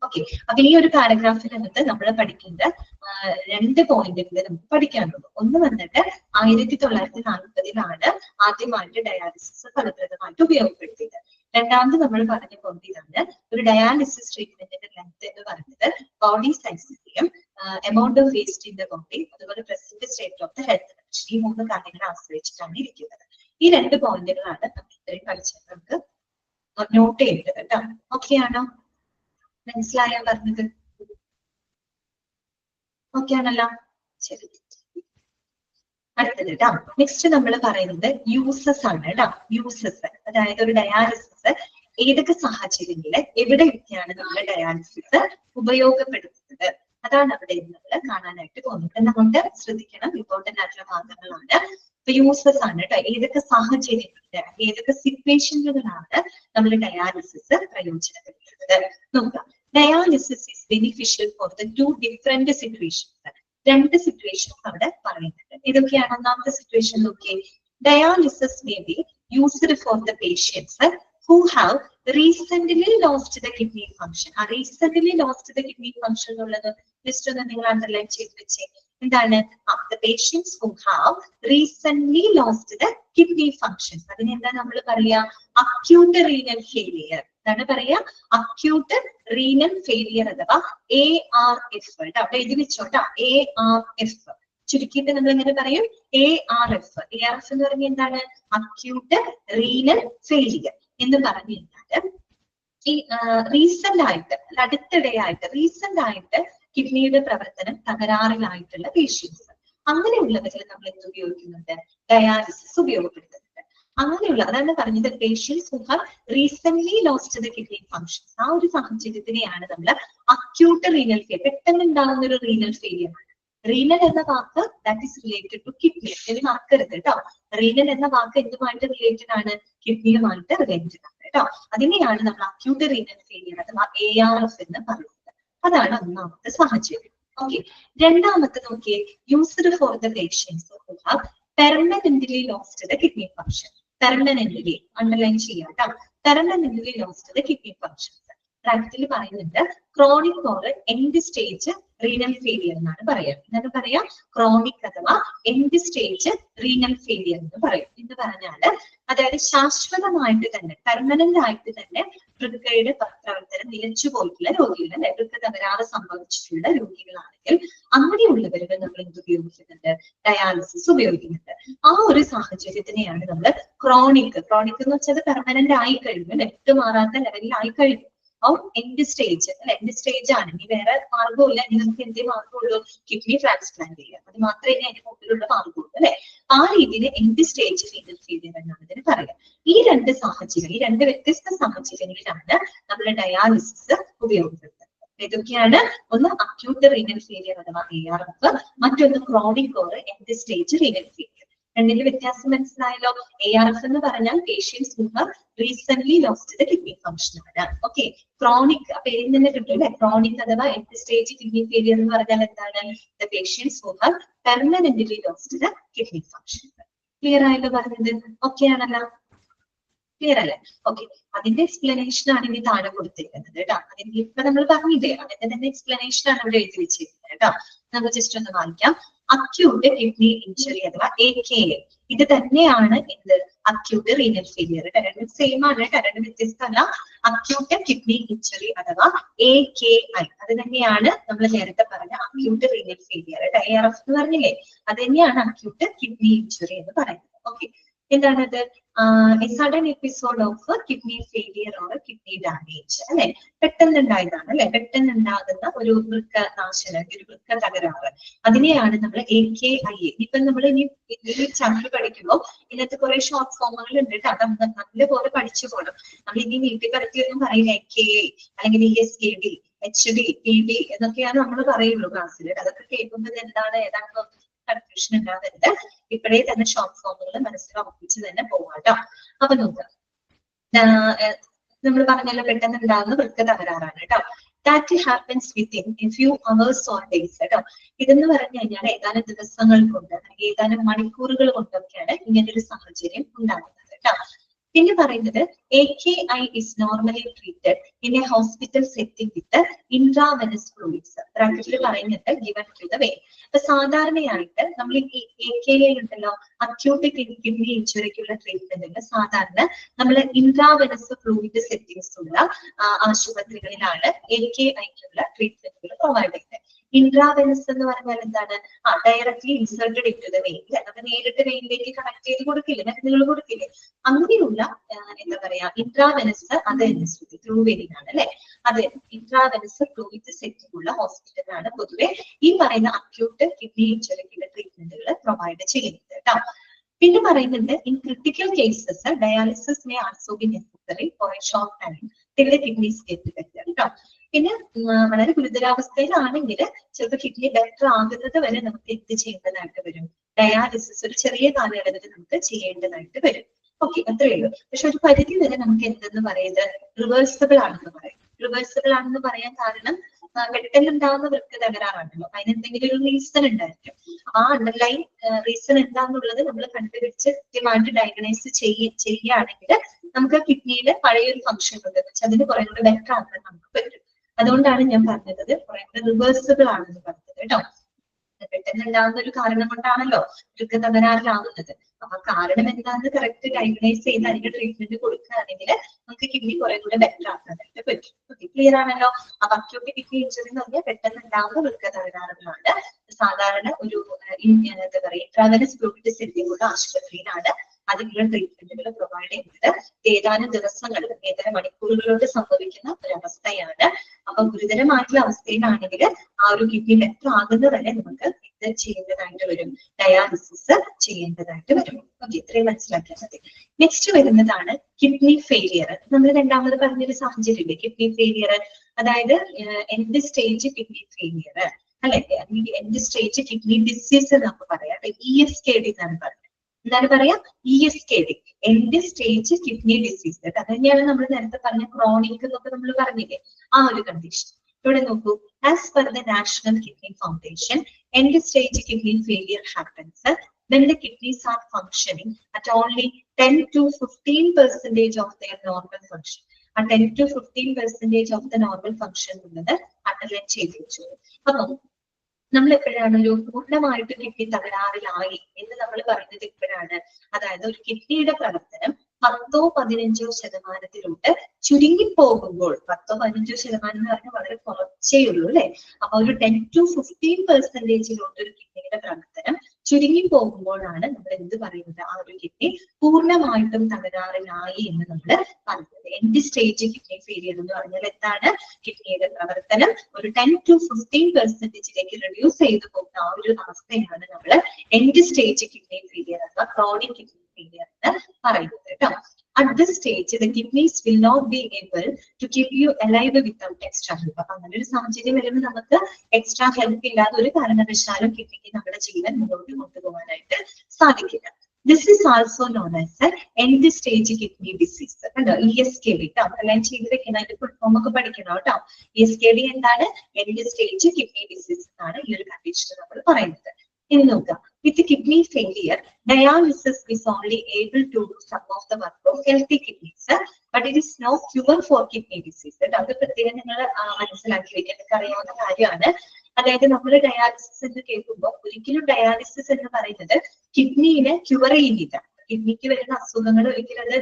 ഓക്കെ. അപ്പൊ ഈ ഒരു പാരഗ്രാഫിനകത്ത് നമ്മൾ പഠിക്കേണ്ട 2 പോയിന്റുകൾ നമുക്ക് പഠിക്കാനുള്ളൂ. ഒന്ന് വന്നിട്ട് 1940-ലാണ് ആദ്യമായിട്ട് ഡയാലിസിസ് ഫലപ്രദമായിട്ട് ഉപയോഗപ്പെടുത്തിയത്. രണ്ടാമത് നമ്മൾ പറഞ്ഞ പോയിന്റ് ഇതാണ്, ഒരു ഡയാലിസിസ് ട്രീറ്റ്മെന്റിന്റെ ലെങ്ത് എന്ന് പറയുന്നത് ബോഡി സൈസിന്റെയും amount of waste in the body, അതുപോലെ present state of the health condition, ഈ 3 കാര്യങ്ങളെ ആശ്രയിച്ചിട്ടാണ് ഇരിക്കുന്നത്. ഈ 2 പോയിന്റുകളാണ് നമ്മൾ ഇത്രയും പഠിച്ചത്. നമുക്ക് നോട്ട് ചെയ്യേണ്ടത് കേട്ടോ. ഓക്കെ ആണോ? മനസ്സിലായോ പറഞ്ഞത്? ഓക്കെ ആണല്ലോ. ശരി. അടുത്തത് കേട്ടോ. നെക്സ്റ്റ് നമ്മൾ പറയുന്നത് യൂസസ് ആണ് കേട്ടോ. യൂസസ്, അതായത് ഒരു ഡയാലിസിസ് ഏതൊക്കെ സാഹചര്യങ്ങളിൽ എവിടെയൊക്കെയാണ് നമ്മൾ ഡയാലിസിസ് ഉപയോഗപ്പെടുത്തുന്നത്, അതാണ് അവിടെ നമ്മൾ കാണാനായിട്ട് പോകുന്നത്. അതുകൊണ്ട് ശ്രദ്ധിക്കണം, ഇമ്പോർട്ടന്റ് ആയിട്ടുള്ള ഭാഗങ്ങളാണ്. യൂസസ് ആണ് കേട്ടോ. ഏതൊക്കെ സാഹചര്യങ്ങളിൽ, ഏതൊക്കെ സിറ്റുവേഷനുകളിലാണ് നമ്മൾ ഡയാലിസിസ് പ്രയോജനപ്പെടുത്തുന്നത് നോക്കാം. Dialysis is beneficial for the 2 different situations. 2 situations അവിടെ പറയുന്നുണ്ട്. ഇതൊക്കെയാണ്. ഒന്നാമത്തെ സിറ്റുവേഷൻ നോക്കിയേ. Dialysis may be used for the patients who have recently lost the kidney function. Recently lost the kidney function എന്നുള്ളത് ജസ്റ്റ് ഒന്ന് നിങ്ങൾ അണ്ടർലൈൻ ചെയ്ത് വെച്ചേ. എന്താണ്? the patients who have recently lost the kidney functions. അതിന് എന്താ നമ്മൾ പറയാ? acute renal failure. എന്താണ് പറയാ? acute renal failure അഥവാ ARF. അവിടെ എഴുതി വെച്ചോട്ടാ, ARF. ചുരുക്കിയിട്ട് നമ്മൾ എങ്ങനെ പറയും? ARF. ARF എന്ന് പറഞ്ഞാൽ എന്താണ്? acute renal failure എന്ന് പറഞ്ഞു കഴിഞ്ഞാൽ ഈ റീസെന്റ് ആയിട്ട്, അടുത്തിടെയായിട്ട് കിഡ്നിയുടെ പ്രവർത്തനം തകരാറിലായിട്ടുള്ള പേഷ്യൻസ്, അങ്ങനെയുള്ളവരിൽ നമ്മൾ എന്ത് ഉപയോഗിക്കുന്നുണ്ട്? ഡയാലിസിസ് ഉപയോഗപ്പെടുത്തുന്നുണ്ട്. അങ്ങനെയുള്ള, അതാണ് പറഞ്ഞത്, patients who have recently lost the kidney functions. ആ ഒരു സാഹചര്യത്തിനെയാണ് നമ്മൾ അക്യൂട്ട് റീനൽ ഫെയിലിയർ, പെട്ടെന്ന് ഉണ്ടാകുന്ന ഒരു റീനൽ ഫെയിലിയർ ആണ്. റീനൽ എന്ന വാക്ക് that is related to kidney. ഇത് മറക്കരുത് കേട്ടോ. റീനൽ എന്ന വാക്ക് എന്തുമായിട്ട് റിലേറ്റഡ് ആണ്? കിഡ്നിയുമായിട്ട് റിലേറ്റഡ് ആണ് കേട്ടോ. അതിനെയാണ് നമ്മൾ അക്യൂട്ട് റീനൽ ഫെയിലിയർ അഥവാ ARF എന്ന് പറയുന്നത്. അതാണ് ഒന്നാമത്തെ സാഹചര്യം. ഓക്കെ. രണ്ടാമത്തെ നോക്കിയേ, used for the patients who have permanently lost the kidney function. Permanently underline ചെയ്യാം കേട്ടോ. Permanently lost the kidney functions. ബ്രാക്കറ്റിൽ പറയുന്നുണ്ട് chronic or end stage renal failure എന്നാണ് പറയാം. എന്താണ് പറയാ? ക്രോണിക് അഥവാ എൻഡ് സ്റ്റേജ് റീനൽ ഫെയിലിയർ എന്ന് പറയും. എന്ന് പറഞ്ഞാല് അതായത് ശാശ്വതമായിട്ട് തന്നെ പെർമനന്റ് ആയിട്ട് തന്നെ വൃക്കയുടെ പ്രവർത്തനം നിലച്ചു പോയിട്ടുള്ള രോഗികൾ, അല്ലെ, വൃക്ക തകരാറ് സംഭവിച്ചിട്ടുള്ള രോഗികളാണെങ്കിൽ അങ്ങനെയുള്ളവർക്ക് നമ്മൾ എന്ത് ഉപയോഗിക്കുന്നുണ്ട്? ഡയാലിസിസ് ഉപയോഗിക്കുന്നുണ്ട്. ആ ഒരു സാഹചര്യത്തിനെയാണ് നമ്മൾ ക്രോണിക് എന്ന് വെച്ചാൽ പെർമനന്റ് ആയി കഴിഞ്ഞു, ലെഫ്റ്റ് മാറാത്ത ലെവലിൽ ആയി കഴിഞ്ഞു. എൻഡ് സ്റ്റേജ്, അല്ലെ, എൻഡ് സ്റ്റേജ് ആണ്, ഇനി വേറെ മാർഗമില്ല, നിങ്ങൾക്ക് എന്തേ മാർഗമുള്ളൂ? കിഡ്നി ട്രാൻസ്പ്ലാന്റ് ചെയ്യാം, അത് മാത്രമേ അതിന്റെ മുമ്പിലുള്ള മാർഗമുള്ളൂ, അല്ലെ. ആ രീതിയിൽ എൻഡ് സ്റ്റേജ് റീനൽ ഫെയിലിയർ എന്നാണ് ഇതിന് പറയുക. ഈ രണ്ട് വ്യത്യസ്ത സാഹചര്യങ്ങളിലാണ് നമ്മൾ ഡയാലിസിസ് ഉപയോഗിക്കുന്നത്. ഏതൊക്കെയാണ്? ഒന്ന് അക്യൂട്ട് റീനൽ ഫെയിലിയർ അഥവാ ARF, മറ്റൊന്ന് chronic or end stage renal failure. രണ്ടിന്റെ വ്യത്യാസം മനസ്സിലായല്ലോ? ARF എന്ന് പറഞ്ഞാൽ patients who have recent lost the kidney function ആണ്. ഓക്കെ, ക്രോണിക് പേരിൽ നിന്ന് കിട്ടും, അല്ലെ. ക്രോണിക് അഥവാ എൻഡ് സ്റ്റേജ് കിഡ്നി ഫെയിലിയർ എന്ന് പറഞ്ഞാൽ എന്താണ്? The patients who have permanently lost the kidney function. Clear ആയല്ലോ പറഞ്ഞത്? ഓക്കെ ആണല്ലോ? ക്ലിയർ അല്ലേ? ഓക്കെ, അതിന്റെ എക്സ്പ്ലനേഷൻ ആണ് ഇനി താഴെ കൊടുത്തിരിക്കുന്നത് കേട്ടോ. അതിന്റെ ഇപ്പൊ നമ്മൾ പറഞ്ഞില്ലേ, അതിന്റെ തന്നെ എക്സ്പ്ലനേഷൻ ആണ് ഇവിടെ എഴുതി വെച്ചിരിക്കുന്നത് കേട്ടോ. നമുക്ക് ജസ്റ്റ് ഒന്ന് വായിക്കാം. അക്യൂട്ട് കിഡ്നി ഇഞ്ചുറി അഥവാ AKI, ഇത് തന്നെയാണ് എന്ത്? Acute renal failure. രണ്ടും സെയിം ആണ്, രണ്ടും വ്യത്യസ്തമല്ല. അക്യൂട്ട് കിഡ്നി ഇഞ്ചുറി അഥവാ AKI, അത് തന്നെയാണ് നമ്മൾ നേരത്തെ പറഞ്ഞ അക്യൂട്ട് റീനൽ ഫെയിലിയർ. ARF എന്ന് പറഞ്ഞില്ലേ, അത് തന്നെയാണ് അക്യൂട്ട് കിഡ്നി ഇഞ്ചുറി എന്ന് പറയുന്നത്. ഓക്കെ, എന്താണത്? Sudden episode of kidney failure or kidney damage, അല്ലെ, പെട്ടെന്നുണ്ടായതാണ്, അല്ലെ, പെട്ടെന്നുണ്ടാകുന്ന ഒരു വൃക്ക നാശനം, ഒരു വൃക്ക തകരാറ്, അതിനെയാണ് നമ്മൾ AKI. ഇപ്പൊ നമ്മൾ ഇനി ചാപ്റ്റർ പഠിക്കുമ്പോൾ ഇതിനകത്ത് കുറെ ഷോർട്ട് ഫോമുകൾ ഉണ്ട് കേട്ടോ. അത് നല്ലപോലെ പഠിച്ചു പോകണം. നമ്മൾ ഇനി നീട്ടി പരത്തിയൊന്നും പറയില്ല. AKI അല്ലെങ്കിൽ ESKD, HD, PD എന്നൊക്കെയാണ് നമ്മൾ പറയുള്ളൂ ക്ലാസ്സിൽ. അതൊക്കെ കേൾക്കുമ്പോൾ എന്താണ് ഏതാണെന്ന് കൺഫ്യൂഷൻ ഉണ്ടാവരുത്. ഇപ്പോഴേ തന്നെ ഷോർട്ട് ഫോമുകൾ മനസ്സിൽ ഉറപ്പിച്ച് തന്നെ പോകാം കേട്ടോ. അപ്പൊ നോക്കാം, നമ്മൾ പറഞ്ഞല്ലോ പെട്ടെന്ന് ഉണ്ടാകുന്ന വൃക്ക തകരാറാണ് കേട്ടോ. That happens within A few hours or days കേട്ടോ. ഇതെന്ന് പറഞ്ഞു കഴിഞ്ഞാൽ ഏതാനും ദിവസങ്ങൾ കൊണ്ട് അല്ലെങ്കിൽ ഏതാനും മണിക്കൂറുകൾ കൊണ്ടൊക്കെയാണ് ഇങ്ങനൊരു സാഹചര്യം ഉണ്ടാകുന്നത് കേട്ടോ. പിന്നെ പറയുന്നത് AKI is normally treated in A hospital setting with intravenous fluids. ബ്രാക്കറ്റിൽ പറയുന്നത് ഗിവൺ ടു ദ വെയിൻ. അപ്പൊ സാധാരണയായിട്ട് നമ്മൾ ഈ AKI ഉണ്ടല്ലോ, അക്യൂട്ട് കിഡ്നി ഇഞ്ചുറിക്കുള്ള ട്രീറ്റ്മെന്റിന് സാധാരണ നമ്മൾ ഇൻട്രാവെനസ് ഫ്ലൂയിഡ് സെറ്റിംഗ്സ് ഉള്ള ആശുപത്രികളിലാണ് AKIക്കുള്ള ട്രീറ്റ്മെന്റുകൾ പ്രൊവൈഡ് ചെയ്യുന്നത്. ഇൻട്രാവെനസ് എന്ന് പറഞ്ഞാൽ എന്താണ്? Directly inserted into the vein, നമ്മൾ നേരിട്ട് വെയിനിലേക്ക് കണക്ട് ചെയ്ത് കൊടുക്കില്ലേ, മരുന്നുകൾ കൊടുക്കില്ലേ, അങ്ങനെയുള്ള എന്താ പറയാ ഇൻട്രാവെനസ്, അത് തന്നെ ത്രൂ വെയിൻ ആണ്, അല്ലെ. അത് ഇൻട്രാവെനസ് ഫ്ലൂയിഡ് സെറ്റിംഗ് ഉള്ള ഹോസ്പിറ്റലാണ് പൊതുവെ ഈ പറയുന്ന അക്യൂട്ട് കിഡ്നി ഇഞ്ചുറിക്കുള്ള ട്രീറ്റ്മെന്റുകൾ പ്രൊവൈഡ് ചെയ്യുന്നത് കേട്ടോ. പിന്നെ പറയുന്നുണ്ട് in critical cases dialysis may also be necessary four A short time till the kidneys get better കേട്ടോ. പിന്നെ വളരെ ഗുരുതരാവസ്ഥയിലാണെങ്കിൽ ചിലപ്പോൾ കിഡ്നി ബെറ്റർ ആകുന്നത് വരെ നമുക്ക് എന്ത് ചെയ്യേണ്ടതായിട്ട് വരും? ഡയാലിസിസ് ഒരു ചെറിയ കാലയളവിൽ നമുക്ക് ചെയ്യേണ്ടതായിട്ട് വരും. ഓക്കെ, അത്രയേ ഉള്ളൂ. പക്ഷെ ഒരു പരിധി വരെ നമുക്ക് എന്തെന്ന് പറയുന്നത് റിവേഴ്സിബിൾ ആണെന്ന് പറയും. റിവേഴ്സിബിൾ ആണെന്ന് പറയാൻ കാരണം പെട്ടെന്നുണ്ടാകുന്ന വൃക്ക തകരാറാണല്ലോ, അതിനെന്തെങ്കിലും ഒരു റീസൺ ഉണ്ടായിരിക്കും. ആ അണ്ടർലൈൻ റീസൺ എന്താന്നുള്ളത് നമ്മൾ കണ്ടുപിടിച്ച് കൃത്യമായിട്ട് ഡയഗ്നൈസ് ചെയ്യുകയാണെങ്കിൽ നമുക്ക് കിഡ്നിയുടെ പഴയൊരു ഫംഗ്ഷൻ ഉണ്ട് വെച്ചാൽ അതിന് കുറെ കൂടെ ബെറ്റർ ആക്കാൻ നമുക്ക് പറ്റും. അതുകൊണ്ടാണ് ഞാൻ പറഞ്ഞത് കുറെ കൂടെ റിവേഴ്സിബിൾ ആണെന്ന് പറഞ്ഞത് കേട്ടോ. പെട്ടെന്നുണ്ടാകുന്ന ഒരു കാരണം കൊണ്ടാണല്ലോ വൃക്ക തകരാറിലാവുന്നത്. അപ്പൊ കാരണം എന്താണെന്ന് കറക്റ്റ് ഡയഗ്നൈസ് ചെയ്ത് അതിന്റെ ട്രീറ്റ്മെന്റ് കൊടുക്കുകയാണെങ്കിൽ നമുക്ക് കിഡ്നി കുറെ കൂടെ ബെറ്റർ ആക്കാനായിട്ട് പറ്റും. ഓക്കെ, ക്ലിയർ ആണല്ലോ? അപ്പൊ അക്യൂട്ട് കിഡ്നി ഇഞ്ചുറി എന്ന് പറഞ്ഞാൽ പെട്ടെന്നുണ്ടാകുന്ന വൃക്ക തകരാറുകളാണ്. സാധാരണ ഒരു എന്താ പറയുക ഇൻട്രാവെനസ് ഫ്ലൂയിഡ് സെറ്റിംഗ് ഉള്ള ആശുപത്രിയിലാണ് അതിനുള്ള ട്രീറ്റ്മെന്റുകൾ പ്രൊവൈഡ് ചെയ്യുന്നത്. ഏതാനും ദിവസങ്ങൾ, ഏതാനും മണിക്കൂറുകളോട് സംഭവിക്കുന്ന ഒരവസ്ഥയാണ്. അപ്പൊ ഗുരുതരമായിട്ടുള്ള അവസ്ഥയിലാണെങ്കിൽ ആ ഒരു കിഡ്നി ബെറ്റർ ആകുന്നവരെ നമുക്ക് ഇത് ചെയ്യേണ്ടതായിട്ട് വരും, ഡയാലിസിസ് ചെയ്യേണ്ടതായിട്ട് വരും. ഓക്കെ, ഇത്രയും മനസ്സിലാക്കിയാൽ മതി. നെക്സ്റ്റ് വരുന്നതാണ് കിഡ്നി ഫെയിലിയർ. നമ്മൾ രണ്ടാമത് പറഞ്ഞൊരു സാഹചര്യമില്ലേ കിഡ്നി ഫെയിലിയർ, അതായത് എൻഡ് സ്റ്റേജ് കിഡ്നി ഫെയിലിയർ, അല്ലെ, എൻഡ് സ്റ്റേജ് കിഡ്നി ഡിസീസ് എന്നൊക്കെ പറയാം. ESKD എന്നാണ് പറയുന്നത്. എന്താണ് പറയാ? ESKD, end stage kidney disease. അത് തന്നെയാണ് നമ്മൾ നേരത്തെ പറഞ്ഞ ക്രോണിക് എന്നൊക്കെ നമ്മൾ പറഞ്ഞില്ലേ, ആ ഒരു കണ്ടീഷൻ. ഇവിടെ നോക്കൂ, as per the national kidney foundation end stage kidney failure happens when the kidneys are functioning at only 10 to 15% of their normal function. ആ 10-15% ഓഫ് ദ നോർമൽ ഫംഗ്ഷൻ എന്നുള്ളത് അണ്ടർലൈൻ ചെയ്ത് വെച്ചു. അപ്പം നമ്മൾ എപ്പോഴാണ് ഒരു പൂർണ്ണമായിട്ട് കിഡ്നി തകരാറിലായി എന്ന് നമ്മൾ പറയുന്നത് എപ്പോഴാണ്? അതായത് ഒരു കിഡ്നിയുടെ പ്രവർത്തനം 10-15% ചുരുങ്ങിപ്പോകുമ്പോൾ, 10-15% എന്ന് പറഞ്ഞാൽ വളരെ കുറച്ചേ ഉള്ളൂ അല്ലെ. അപ്പൊ ഒരു 10-15% ഒരു കിഡ്നിയുടെ പ്രവർത്തനം ചുരുങ്ങി പോകുമ്പോഴാണ് നമ്മൾ എന്ത് പറയുന്നത്? ആ ഒരു കിഡ്നി പൂർണ്ണമായിട്ടും തകരാറിലായി എന്ന് നമ്മൾ പറയുന്നത്. എൻഡ് സ്റ്റേജ് കിഡ്നി ഫെയിലിയർ എന്ന് പറഞ്ഞാൽ എന്താണ്? കിഡ്നിയുടെ പ്രവർത്തനം ഒരു 10-15% റെഡ്യൂസ് ചെയ്തു പോകുന്ന ആ ഒരു അവസ്ഥയാണ് നമ്മൾ എൻഡ് സ്റ്റേജ് കിഡ്നി ഫെയിലിയർ അഥവാ ക്രോണിക് കിഡ്നി ഫെയിലിയർ എന്ന് പറയുന്നത് കേട്ടോ. At this stage, the kidneys will not be able to keep you alive without extra help. അപ്പൊ അങ്ങനെ ഒരു സാഹചര്യം വരുമ്പോൾ നമുക്ക് എക്സ്ട്രാ ഹെൽപ്പ് ഇല്ലാതെ ഒരു കാരണവശാലും കിഡ്നിക്ക് നമ്മുടെ ജീവൻ മുന്നോട്ട് കൊണ്ടുപോകാനായിട്ട് സാധിക്കില്ല. This is also known as end stage kidney disease. കണ്ടോ, ESKD ട്ടോ, അലൈൻ ചെയ്ത് വെക്കണം, അതിന്റെ ഫുൾ ഫോം ഒക്കെ പഠിക്കണം കേട്ടോ. ESKD എന്താണ്? എൻഡ് സ്റ്റേജ് കിഡ്നി ഡിസീസ് എന്നാണ് ഈ ഒരു കണ്ടീഷൻ നമ്മൾ പറയുന്നത്. ഇനി നോക്കാം, with kidney failure dialysis is only able to do some of the work of healthy kidneys, but it is no cure for kidney disease. അത് പ്രത്യേകം നിങ്ങൾ മനസ്സിലാക്കി വെക്കാൻ അറിയാവുന്ന കാര്യമാണ്. അതായത് നമ്മൾ ഡയാലിസിസ് എന്ന് കേൾക്കുമ്പോൾ ഒരിക്കലും ഡയാലിസിസ് എന്ന് പറയുന്നത് കിഡ്നിനെ ക്യൂർ ചെയ്യുന്നില്ല. കിഡ്നിക്ക് വരുന്ന അസുഖങ്ങൾ ഒരിക്കലും അത്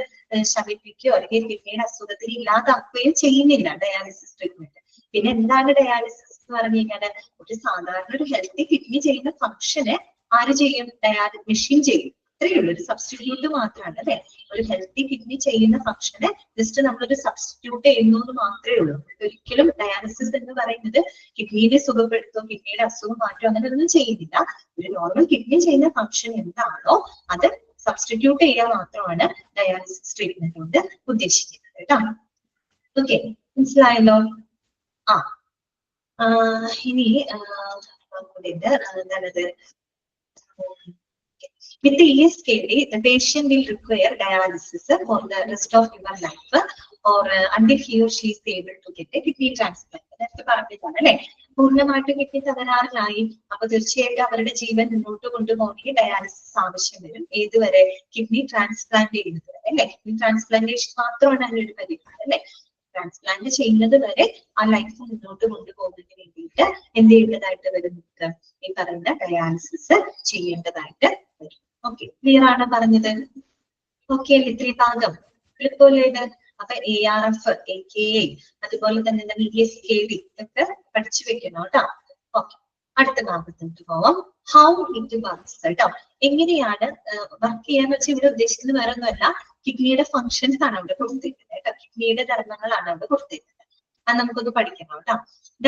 ശമിപ്പിക്കുകയോ അല്ലെങ്കിൽ കിഡ്നിയുടെ അസുഖത്തിന് ഇല്ലാതാക്കുകയോ ചെയ്യുന്നില്ല ഡയാലിസിസ് ട്രീറ്റ്മെന്റ്. പിന്നെ എന്താണ് ഡയാലിസിസ് എന്ന് പറഞ്ഞു കഴിഞ്ഞാൽ ഒരു സാധാരണ ഒരു ഹെൽത്തി കിഡ്നി ചെയ്യുന്ന ഫംഗ്ഷന് ആര് ചെയ്യും? ഡയാലിസിസ് മെഷീൻ ചെയ്യും. അത്രയേ ഉള്ളൂ, ഒരു സബ്സ്റ്റിറ്റ്യൂട്ട് മാത്രമാണ് അല്ലെ. ഒരു ഹെൽത്തി കിഡ്നി ചെയ്യുന്ന ഫംഗ്ഷന് ജസ്റ്റ് നമ്മളൊരു സബ്സ്റ്റിറ്റ്യൂട്ട് ചെയ്യുന്നു എന്ന് മാത്രമേ ഉള്ളൂ. ഒരിക്കലും ഡയാലിസിസ് എന്ന് പറയുന്നത് കിഡ്നിയെ സുഖപ്പെടുത്തും, കിഡ്നിയുടെ അസുഖം മാറ്റും, അങ്ങനെ ഒന്നും ചെയ്യുന്നില്ല. ഒരു നോർമൽ കിഡ്നി ചെയ്യുന്ന ഫംഗ്ഷൻ എന്താണോ അത് സബ്സ്റ്റിറ്റ്യൂട്ട് ചെയ്യാൻ മാത്രമാണ് ഡയാലിസിസ് ട്രീറ്റ്മെന്റ് കൊണ്ട് ഉദ്ദേശിക്കുന്നത് കേട്ടോ. ഓക്കെ, മനസ്സിലായല്ലോ? ഇനി എന്താണത്? With the ESKD, the patient will require dialysis for the rest of your life or until he or she is able to get a kidney transplant. നേരത്തെ പറഞ്ഞതാണ് അല്ലെ, പൂർണ്ണമായിട്ട് കിഡ്നി തകരാറിലായി. അപ്പൊ തീർച്ചയായിട്ടും അവരുടെ ജീവൻ മുന്നോട്ട് കൊണ്ടുപോകണമെങ്കിൽ ഡയാലിസിസ് ആവശ്യം വരും. ഏതുവരെ? കിഡ്നി ട്രാൻസ്പ്ലാന്റ് ചെയ്യുന്നത് വരെ അല്ലെ. കിഡ്നി ട്രാൻസ്പ്ലാന്റേഷൻ മാത്രമാണ് അതിനൊരു പരിഹാരം അല്ലെ. ട്രാൻസ്പ്ലാന്റ് ചെയ്യുന്നത് വരെ ആ ലൈഫ് മുന്നോട്ട് കൊണ്ടുപോകുന്നതിന് വേണ്ടിയിട്ട് എന്ത് ചെയ്യേണ്ടതായിട്ട് വരും? ഈ പറയുന്ന ഡയാലിസിസ് ചെയ്യേണ്ടതായിട്ട് വരും. ഓക്കെ, ക്ലിയർ ആണ് പറഞ്ഞത്? ഓക്കെ അല്ലേ? ഇത്രയും ഭാഗം എളുപ്പമല്ലേ ഇത്? അപ്പൊ ARF, AKA, അതുപോലെ തന്നെ ESKD ഇതൊക്കെ പഠിച്ചു വെക്കണം കേട്ടോ. ഓക്കെ, അടുത്ത ഭാഗത്തോട്ട് പോവാം. ഹൗ ഇറ്റ് വർക്ക്സ് കേട്ടോ. എങ്ങനെയാണ് വർക്ക് ചെയ്യാന്ന് വെച്ചാൽ ഇവിടെ ഉദ്ദേശിക്കുന്നത് വേറെ ഒന്നുമല്ല, കിഡ്നിയുടെ ഫങ്ഷൻസ് ആണ് അവിടെ കൊടുത്തിരിക്കുന്നത് കേട്ടോ. കിഡ്നിയുടെ ധർമ്മങ്ങളാണ് അവിടെ കൊടുത്തിരിക്കുന്നത്. അത് നമുക്കൊന്ന് പഠിക്കണം കേട്ടോ.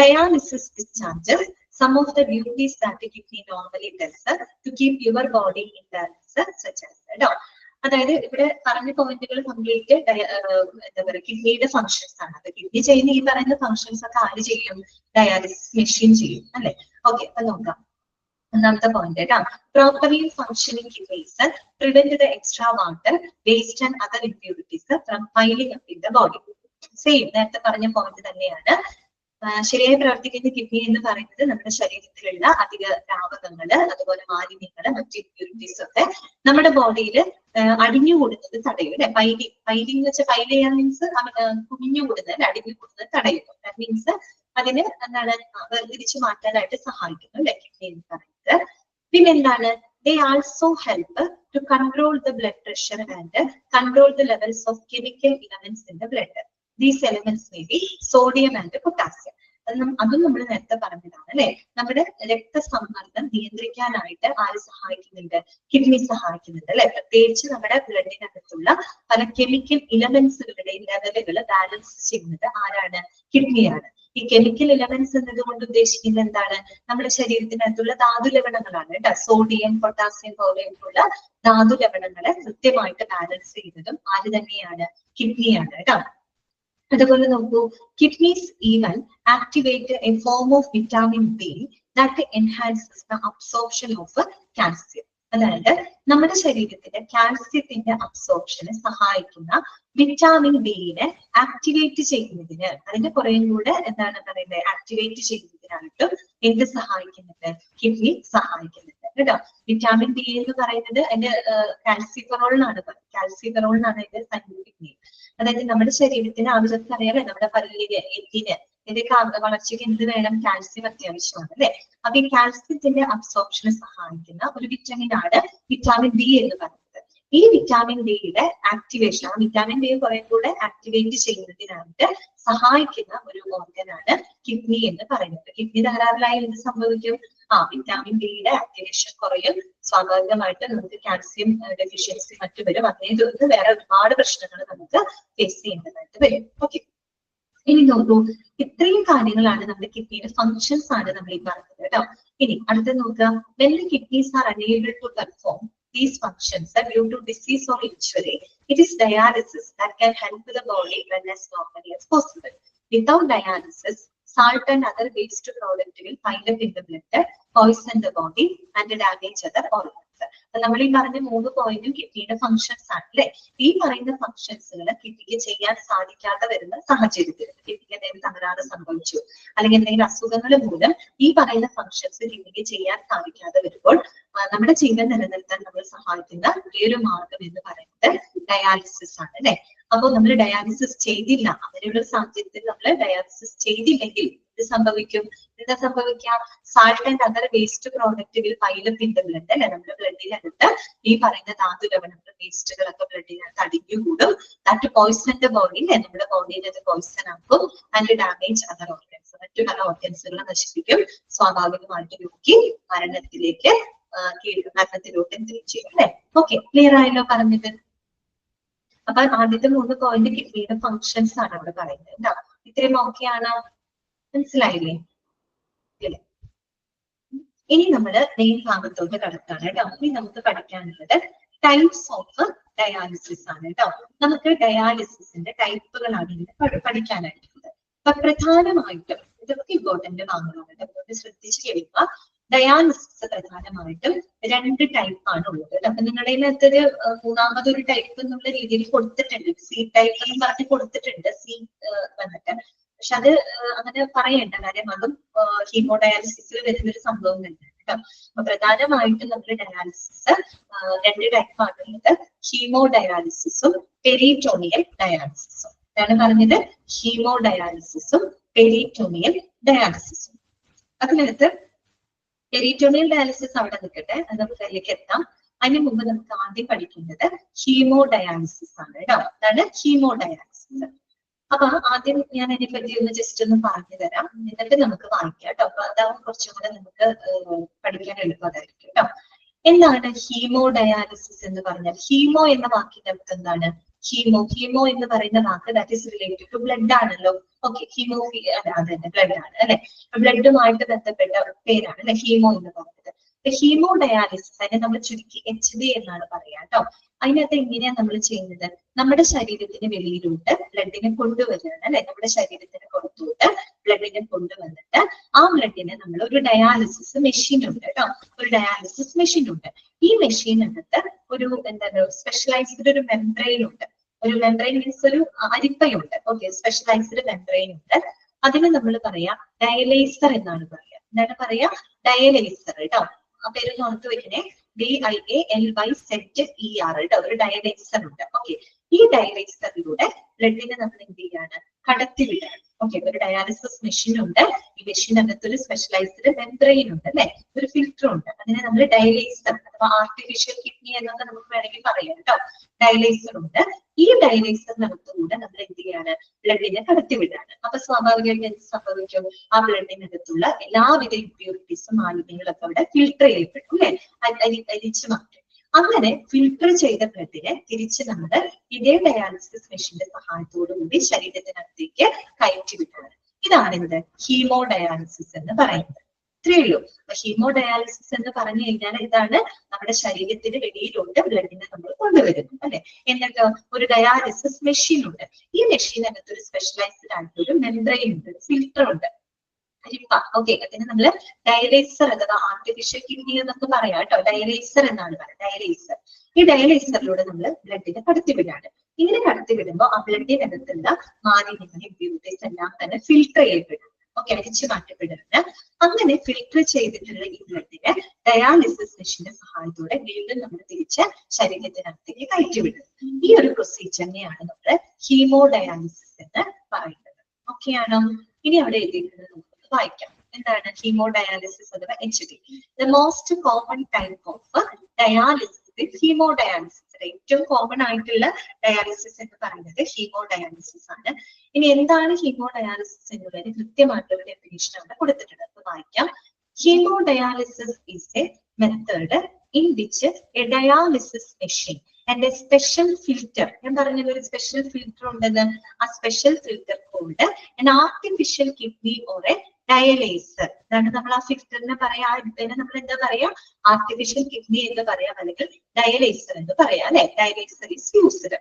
Dialysis discharges some of the duties that the kidney normally does to keep your body in balance, such as കേട്ടോ. അതായത് ഇവിടെ പറഞ്ഞ പോയിന്റുകൾ കംപ്ലീറ്റ് എന്താ പറയുക കിഡ്നിയുടെ ഫങ്ഷൻസ് ആണ്. അത് കിഡ്നി ചെയ്യുന്ന ഈ പറയുന്ന ഫങ്ഷൻസ് ഒക്കെ ആര് ചെയ്യും? ഡയാലിസിസ് മെഷീൻ ചെയ്യും അല്ലെ. ഓക്കെ, അപ്പൊ നോക്കാം. ഒന്നാമത്തെ പോയിന്റ് കേട്ടോ, properly functioning kidneys prevent the extra water, waste and other impurities from piling up in the body. Same നേരത്തെ പറഞ്ഞ പോയിന്റ് തന്നെയാണ്. ശരിയായി പ്രവർത്തിക്കുന്ന കിഡ്നി എന്ന് പറയുന്നത് നമ്മുടെ ശരീരത്തിലുള്ള അധിക ദ്രാവകങ്ങള്, അതുപോലെ മാലിന്യങ്ങള്, മറ്റു ഇംപ്യൂരിറ്റീസ് ഒക്കെ നമ്മുടെ ബോഡിയിൽ അടിഞ്ഞുകൂടുന്നത് തടയും അല്ലെ. പൈലിംഗ് എന്ന് വെച്ചാൽ പൈൽ ചെയ്യാൻ മീൻസ് കുഞ്ഞുകൂടുന്നത് അല്ലെ, അടിഞ്ഞുകൂടുന്നത് തടയുന്നു. ദാറ്റ് മീൻസ് അതിന് എന്താണ് വേർതിരിച്ചു മാറ്റാനായിട്ട് സഹായിക്കുന്നു അല്ലെ കിഡ്നി എന്ന് പറയുന്നത്. പിന്നെന്താണ്? they also help to control the blood pressure and control the levels of chemical elements in the blood. These elements may be sodium and potassium. അതും നമ്മൾ നേരത്തെ പറഞ്ഞതാണ് അല്ലെ. നമ്മുടെ രക്തസമ്മർദ്ദം നിയന്ത്രിക്കാനായിട്ട് ആര് സഹായിക്കുന്നുണ്ട്? കിഡ്നി സഹായിക്കുന്നുണ്ട് അല്ലെ. പ്രത്യേകിച്ച് നമ്മുടെ ബ്ലഡിനകത്തുള്ള പല കെമിക്കൽ ഇലമെന്റ്സുകളുടെ ലെവലുകൾ ബാലൻസ് ചെയ്യുന്നത് ആരാണ്? കിഡ്നിയാണ്. ഈ കെമിക്കൽ ഇലമെന്റ്സ് എന്നതുകൊണ്ട് ഉദ്ദേശിക്കുന്നത് എന്താണ്? നമ്മുടെ ശരീരത്തിനകത്തുള്ള ധാതു ലവണങ്ങളാണ് കേട്ടോ. സോഡിയം, പൊട്ടാസ്യം പോലെയുള്ള ധാതു ലവണങ്ങളെ കൃത്യമായിട്ട് ബാലൻസ് ചെയ്യുന്നതും ആര് തന്നെയാണ്? കിഡ്നിയാണ് കേട്ടോ. അതുപോലെ നോക്കൂ, kidneys even activate A form of vitamin B that enhances the absorption of calcium. അതായത് നമ്മുടെ ശരീരത്തിന്റെ കാൽസ്യത്തിന്റെ അബ്സോർപ്ഷന് സഹായിക്കുന്ന വിറ്റാമിൻ ബിനെ ആക്ടിവേറ്റ് ചെയ്യുന്നതിന്, അതിന്റെ കുറേയും കൂടെ എന്താണ് പറയുന്നത്, ആക്ടിവേറ്റ് ചെയ്യുന്നതിനായിട്ടും എന്ത് സഹായിക്കുന്നുണ്ട്? കിഡ്നി സഹായിക്കുന്നുണ്ട് കേട്ടോ. വിറ്റാമിൻ ബി എന്ന് പറയുന്നത് അതിന്റെ കാൽസിഫെറോൾ എന്നാണ് പറയുന്നത്. കാൽസിഫെറോൾ എന്നാണ് അതിന്റെ സയന്റിഫിക് നെയിം. അതായത് നമ്മുടെ ശരീരത്തിന് ആവശ്യത്തിന് അറിയാലോ, നമ്മുടെ പല്ലിന്, എല്ലിന്, ഇതിന്റെ വളർച്ചയ്ക്ക് എന്ത് വേണം? കാൽസ്യം അത്യാവശ്യമാണ് അല്ലെ? അപ്പൊ ഈ കാൽസ്യത്തിന്റെ അബ്സോർപ്ഷന് സഹായിക്കുന്ന ഒരു വിറ്റാമിൻ ആണ് വിറ്റാമിൻ ഡി എന്ന് പറയുന്നത്. ഈ വിറ്റാമിൻ ഡിയുടെ ആക്ടിവേഷൻ, ആ വിറ്റാമിൻ ഡി കുറെ കൂടെ ആക്ടിവേറ്റ് ചെയ്യുന്നതിനായിട്ട് സഹായിക്കുന്ന ഒരു ഓർഗനാണ് കിഡ്നി എന്ന് പറയുന്നത്. കിഡ്നി തകരാറിലായി എന്ത് സംഭവിക്കും? വിറ്റാമിൻ ഡിയുടെ ആക്ടിവേഷൻ കുറയും, സ്വാഭാവികമായിട്ട് നമുക്ക് കാൽസ്യം ഡെഫിഷ്യൻസി മറ്റു വരും. അതേ തുടർന്ന് വേറെ ഒരുപാട് പ്രശ്നങ്ങൾ നമുക്ക് ഫേസ് ചെയ്യേണ്ടതായിട്ട് വരും. ഓക്കെ, ഇനി നോക്കൂ, ഇത്രയും കാര്യങ്ങളാണ് നമ്മുടെ കിഡ്നിയുടെ ഫങ്ഷൻസ് ആണ് നമ്മൾ ഈ പറഞ്ഞത് കേട്ടോ. ഇനി അടുത്ത നോക്കുക, when the kidneys are unable to perform these functions due to disease or injury, it is dialysis that can help the body run as normally as possible. Without dialysis, salt and other waste product will pile up in the blood, poison the body and damage other organs. നമ്മൾ ഈ പറഞ്ഞ 3 പോയിന്റും കിഡ്നിയുടെ functions ആണ് അല്ലെ? ഈ പറയുന്ന ഫങ്ഷൻസുകൾ കിഡ്നിക്ക് ചെയ്യാൻ സാധിക്കാതെ വരുന്ന സാഹചര്യത്തിൽ, കിഡ്നിക്ക് എന്തെങ്കിലും തകരാറ് സംഭവിച്ചു അല്ലെങ്കിൽ എന്തെങ്കിലും അസുഖങ്ങൾ മൂലം ഈ പറയുന്ന ഫങ്ഷൻസ് കിഡ്നിക്ക് ചെയ്യാൻ സാധിക്കാതെ വരുമ്പോൾ നമ്മുടെ ജീവൻ നിലനിർത്താൻ നമ്മൾ സഹായിക്കുന്ന ഈ ഒരു മാർഗം എന്ന് പറയുന്നത് ഡയാലിസിസ് ആണ് അല്ലെ? അപ്പോൾ നമ്മൾ ഡയാലിസിസ് ചെയ്തില്ല, അങ്ങനെയുള്ള സാഹചര്യത്തിൽ നമ്മൾ ഡയാലിസിസ് ചെയ്തില്ലെങ്കിൽ ഇത് സംഭവിക്കും. എന്താ സംഭവിക്കുക? Salt and other waste product will pile up in the blood അല്ലെ? നമ്മുടെ ബ്ലഡിനകത്ത് ഈ പറയുന്ന ധാതു ലവണങ്ങൾ, വേസ്റ്റുകളൊക്കെ ബ്ലഡിനകത്ത് അടിഞ്ഞുകൂടും. ദാറ്റ് പോയിസൺ ദ ബോഡി അല്ലെ? നമ്മുടെ ബോഡിയിൽ അത് പോയിസൺ ആക്കും. ആൻഡ് ഡാമേജ് അതർ ഓർഗൻസ്, മറ്റു പല ഓർഗൻസുകളെ നശിപ്പിക്കും. സ്വാഭാവികമായിട്ട് രോഗി മരണത്തിലോട്ട് എന്തെങ്കിലും ചെയ്യും അല്ലെ? ഓക്കെ, ക്ലിയർ ആയല്ലോ പറഞ്ഞത്? അപ്പൊ ആദ്യത്തെ 3 പോയിന്റ് കിഡ്നിയുടെ ഫങ്ഷൻസ് ആണ് അവിടെ പറയുന്നത് കേട്ടോ. ഇത്രയും ഓക്കെയാണ്, മനസ്സിലായില്ലേ? ഇനി നമ്മള് മെയിൻ ഭാഗത്തോട്ട് കടക്കാണ് കേട്ടോ. ഇനി നമുക്ക് പഠിക്കാനുള്ളത് ടൈപ്സ് ഓഫ് ഡയാലിസിസ് ആണ് കേട്ടോ. നമുക്ക് ഡയാലിസിസിന്റെ ടൈപ്പുകളാണ് ഇങ്ങനെ പഠിക്കാനായിട്ടുള്ളത്. അപ്പൊ പ്രധാനമായിട്ടും ഇതൊക്കെ ഇമ്പോർട്ടന്റ് ഭാഗമാണ് കേട്ടോ, ശ്രദ്ധിച്ചു കഴിയുക. ഡയാലിസിസ് പ്രധാനമായിട്ടും 2 ടൈപ്പാണ് ഉള്ളത്. അപ്പൊ നിങ്ങളുടെ ഇതിനകത്തൊരു മൂന്നാമതൊരു ടൈപ്പ് എന്നുള്ള രീതിയിൽ കൊടുത്തിട്ടുണ്ട്, സി ടൈപ്പ് എന്ന് പറഞ്ഞ് കൊടുത്തിട്ടുണ്ട്, സി വന്നിട്ട്. പക്ഷെ അത് അങ്ങനെ പറയേണ്ട കാര്യം, അതും ഹീമോഡയാലിസിസിൽ വരുന്നൊരു സംഭവം തന്നെയാണ് കേട്ടോ. അപ്പൊ പ്രധാനമായിട്ടും നമ്മുടെ ഡയാലിസിസ് 2 ടൈപ്പാണ് ഉള്ളത്, ഹീമോഡയാലിസിസും പെരിറ്റോണിയൽ ഡയാലിസിസും. ഇതാണ് പറഞ്ഞത്, ഹീമോഡയാലിസിസും പെരിറ്റോണിയൽ ഡയാലിസിസും. അതിനകത്ത് പെരിറ്റോണിയൽ ഡയാലിസിസ് അവിടെ നിൽക്കട്ടെ, അത് നമുക്ക് അതിലേക്ക് എത്താം. അതിന് മുമ്പ് നമുക്ക് ആദ്യം പഠിക്കേണ്ടത് ഹീമോഡയാലിസിസ് ആണ് കേട്ടോ. അതാണ് ഹീമോഡയാലിസിസ്. അപ്പൊ ആദ്യം ഞാൻ അതിനെപ്പറ്റി ഒന്ന് ജസ്റ്റ് ഒന്ന് പറഞ്ഞു തരാം, എന്നിട്ട് നമുക്ക് വായിക്കാം കേട്ടോ. അപ്പൊ അതാവും കുറച്ചും കൂടെ നമുക്ക് പഠിക്കാൻ എളുപ്പമായിരിക്കും കേട്ടോ. എന്താണ് ഹീമോഡയാലിസിസ് എന്ന് പറഞ്ഞാൽ? ഹീമോ എന്ന വാക്കിന്റെ അർത്ഥം എന്താണ്? ഹീമോ എന്ന് പറയുന്ന വാക്ക് that is related to blood ആണല്ലോ. ഓക്കെ, അതന്നെ ബ്ലഡ് ആണ് അല്ലെ? ബ്ലഡുമായിട്ട് ബന്ധപ്പെട്ട പേരാണ് അല്ലെ ഹീമോ എന്ന് പറയുന്നത്. ഹീമോഡയാലിസിസ് അതിനെ നമ്മൾ ചുരുക്കി HD എന്നാണ് പറയാ കേട്ടോ. അതിനകത്ത് എങ്ങനെയാണ് നമ്മൾ ചെയ്യുന്നത്? നമ്മുടെ ശരീരത്തിന് വെളിയിലോട്ട് ബ്ലഡിനെ കൊണ്ടുവരികയാണ് അല്ലെ? നമ്മുടെ ശരീരത്തിന് പുറത്തോട്ട് ബ്ലഡിനെ കൊണ്ടുവന്നിട്ട് ആ ബ്ലഡിനെ നമ്മൾ ഒരു ഡയാലിസിസ് മെഷീൻ ഉണ്ട് കേട്ടോ, ഒരു ഡയാലിസിസ് മെഷീൻ ഉണ്ട്. ഈ മെഷീനകത്ത് ഒരു എന്താണ് സ്പെഷ്യലൈസ്ഡ് ഒരു മെംബ്രെയിൻ ഉണ്ട്. ഒരു മെംബ്രെയിൻ മീൻസ് ഒരു അരിപ്പയുണ്ട്. ഓക്കെ, സ്പെഷ്യലൈസ്ഡ് മെംബ്രെയിൻ ഉണ്ട്. അതിന് നമ്മൾ പറയാ ഡയലൈസർ എന്നാണ് പറയാ. എന്താണ് പറയാ? ഡയലൈസർ കേട്ടോ. ആ പേര് ഓർത്ത് വെക്കണേ, DIALYZER കേട്ടോ. ഒരു ഡയലൈസർ ഉണ്ട്. ഓക്കെ, ഈ ഡയലൈസറിലൂടെ ബ്ലഡിനെ നമ്മൾ എന്ത് ചെയ്യാണ്? കടത്തിവിടാണ്. ഓക്കെ, ഒരു ഡയാലിസിസ് മെഷീൻ ഉണ്ട്. ഈ മെഷീനകത്ത് ഒരു സ്പെഷ്യലൈസ്ഡ് മെംബ്രെയിൻ ഉണ്ട് അല്ലെ? ഒരു ഫിൽറ്റർ ഉണ്ട്. അതിനെ നമ്മൾ ഡയലൈസർ അഥവാ ആർട്ടിഫിഷ്യൽ കിഡ്നി എന്നൊക്കെ നമുക്ക് വേണമെങ്കിൽ പറയാം കേട്ടോ. ഡയലൈസർ ഉണ്ട്. ഈ ഡയലൈസറിനകത്തുകൂടെ നമ്മൾ എന്ത് ചെയ്യാണ്? ബ്ലഡിനെ കടത്തിവിടാണ്. അപ്പൊ സ്വാഭാവികമായിട്ട് എന്ത് സംഭവിക്കും? ആ ബ്ലഡിനകത്തുള്ള എല്ലാവിധ ഇമ്പ്യൂരിറ്റീസും മാലിന്യങ്ങളൊക്കെ അവിടെ ഫിൽട്ടർ ചെയ്യപ്പെടും അല്ലെ? അരിച്ചു മാറ്റും. അങ്ങനെ ഫിൽട്ടർ ചെയ്ത ബ്ലഡിനെ തിരിച്ച് നമ്മൾ ഇതേ ഡയാലിസിസ് മെഷീന്റെ സഹായത്തോടു കൂടി ശരീരത്തിനകത്തേക്ക് കയറ്റി വിടുകയാണ്. ഇതാണ് എന്ത്? ഹീമോഡയാലിസിസ് എന്ന് പറയുന്നത്. ഇത്രയേ ഉള്ളൂ. അപ്പൊ ഹീമോഡയാലിസിസ് എന്ന് പറഞ്ഞു കഴിഞ്ഞാൽ ഇതാണ് നമ്മുടെ ശരീരത്തിന് വെളിയിലോട്ട് ബ്ലഡിനെ നമ്മൾ കൊണ്ടുവരുന്നു അല്ലെ? എന്നിട്ട് ഒരു ഡയാലിസിസ് മെഷീൻ ഉണ്ട്. ഈ മെഷീനകത്ത് ഒരു സ്പെഷ്യലൈസ്ഡ് ആയിട്ടൊരു മെംബ്രെയിൻ ഉണ്ട്, ഫിൽട്ടർ ഉണ്ട്, അരിപ്പ. ഓക്കെ, അതിന് നമ്മള് ഡയലൈസർ അഥവാ ആർട്ടിഫിഷ്യൽ കിഡ്നി എന്നൊക്കെ പറയാം കേട്ടോ. ഡയലൈസർ എന്നാണ് പറയുന്നത്, ഡയലൈസർ. ഈ ഡയലൈസറിലൂടെ നമ്മൾ ബ്ലഡിനെ കടത്തിവിടാണ്. ഇങ്ങനെ കടത്തിവിടുമ്പോൾ ആ ബ്ലഡിനകത്തുള്ള മാലിന്യങ്ങൾ, ഇമ്പ്യൂരിറ്റീസ് എല്ലാം തന്നെ ഫിൽട്ടർ ചെയ്യപ്പെടും. ഓക്കെ, അരിച്ചു മാറ്റപ്പെടുന്നത്. അങ്ങനെ ഫിൽട്ടർ ചെയ്തിട്ടുള്ള ഈ ബ്ലഡിനെ ഡയാലിസിസ് മെഷീന്റെ സഹായത്തോടെ വീണ്ടും നമ്മൾ തിരിച്ച് ശരീരത്തിനകത്തേക്ക് കയറ്റിവിടുന്നത്. ഈ ഒരു പ്രൊസീജിയറിനെയാണ് നമ്മൾ ഹീമോഡയാലിസിസ് എന്ന് പറയുന്നത്. ഓക്കെ ആണോ? ഇനി അവിടെ എഴുതിയിട്ടുള്ളത് നമുക്ക് വായിക്കാം. എന്താണ് ഹീമോഡയാലിസിസ് അഥവാ HD? The most common type of dialysis haemodialysis. ഏറ്റവും കോമൺ ആയിട്ടുള്ള ഡയാലിസിസ് എന്ന് പറയുന്നത് ഹീമോഡയാലിസിസ് ആണ്. ഇനി എന്താണ് ഹീമോഡയാലിസിസ് എന്നുള്ളതിന് കൃത്യമായിട്ടുള്ള ഡെഫിനിഷൻ അവിടെ കൊടുത്തിട്ടുണ്ട്. അപ്പൊ വായിക്കാം. Haemodialysis is a method in which a dialysis machine and a special filter, ഞാൻ പറഞ്ഞ ഒരു സ്പെഷ്യൽ ഫിൽറ്റർ ഉണ്ടെന്ന്, ആ special filter called an artificial kidney or a dialyzer. അതാണ് നമ്മൾ ആ ഫിൽറ്ററിനെ പറയാ, ഇതിനെ നമ്മൾ എന്താ പറയാ, ആർട്ടിഫിഷ്യൽ കിഡ്നി എന്ന് പറയാം, അല്ലെങ്കിൽ ഡയലൈസർ എന്ന് പറയാം അല്ലെ. Dialyser is used.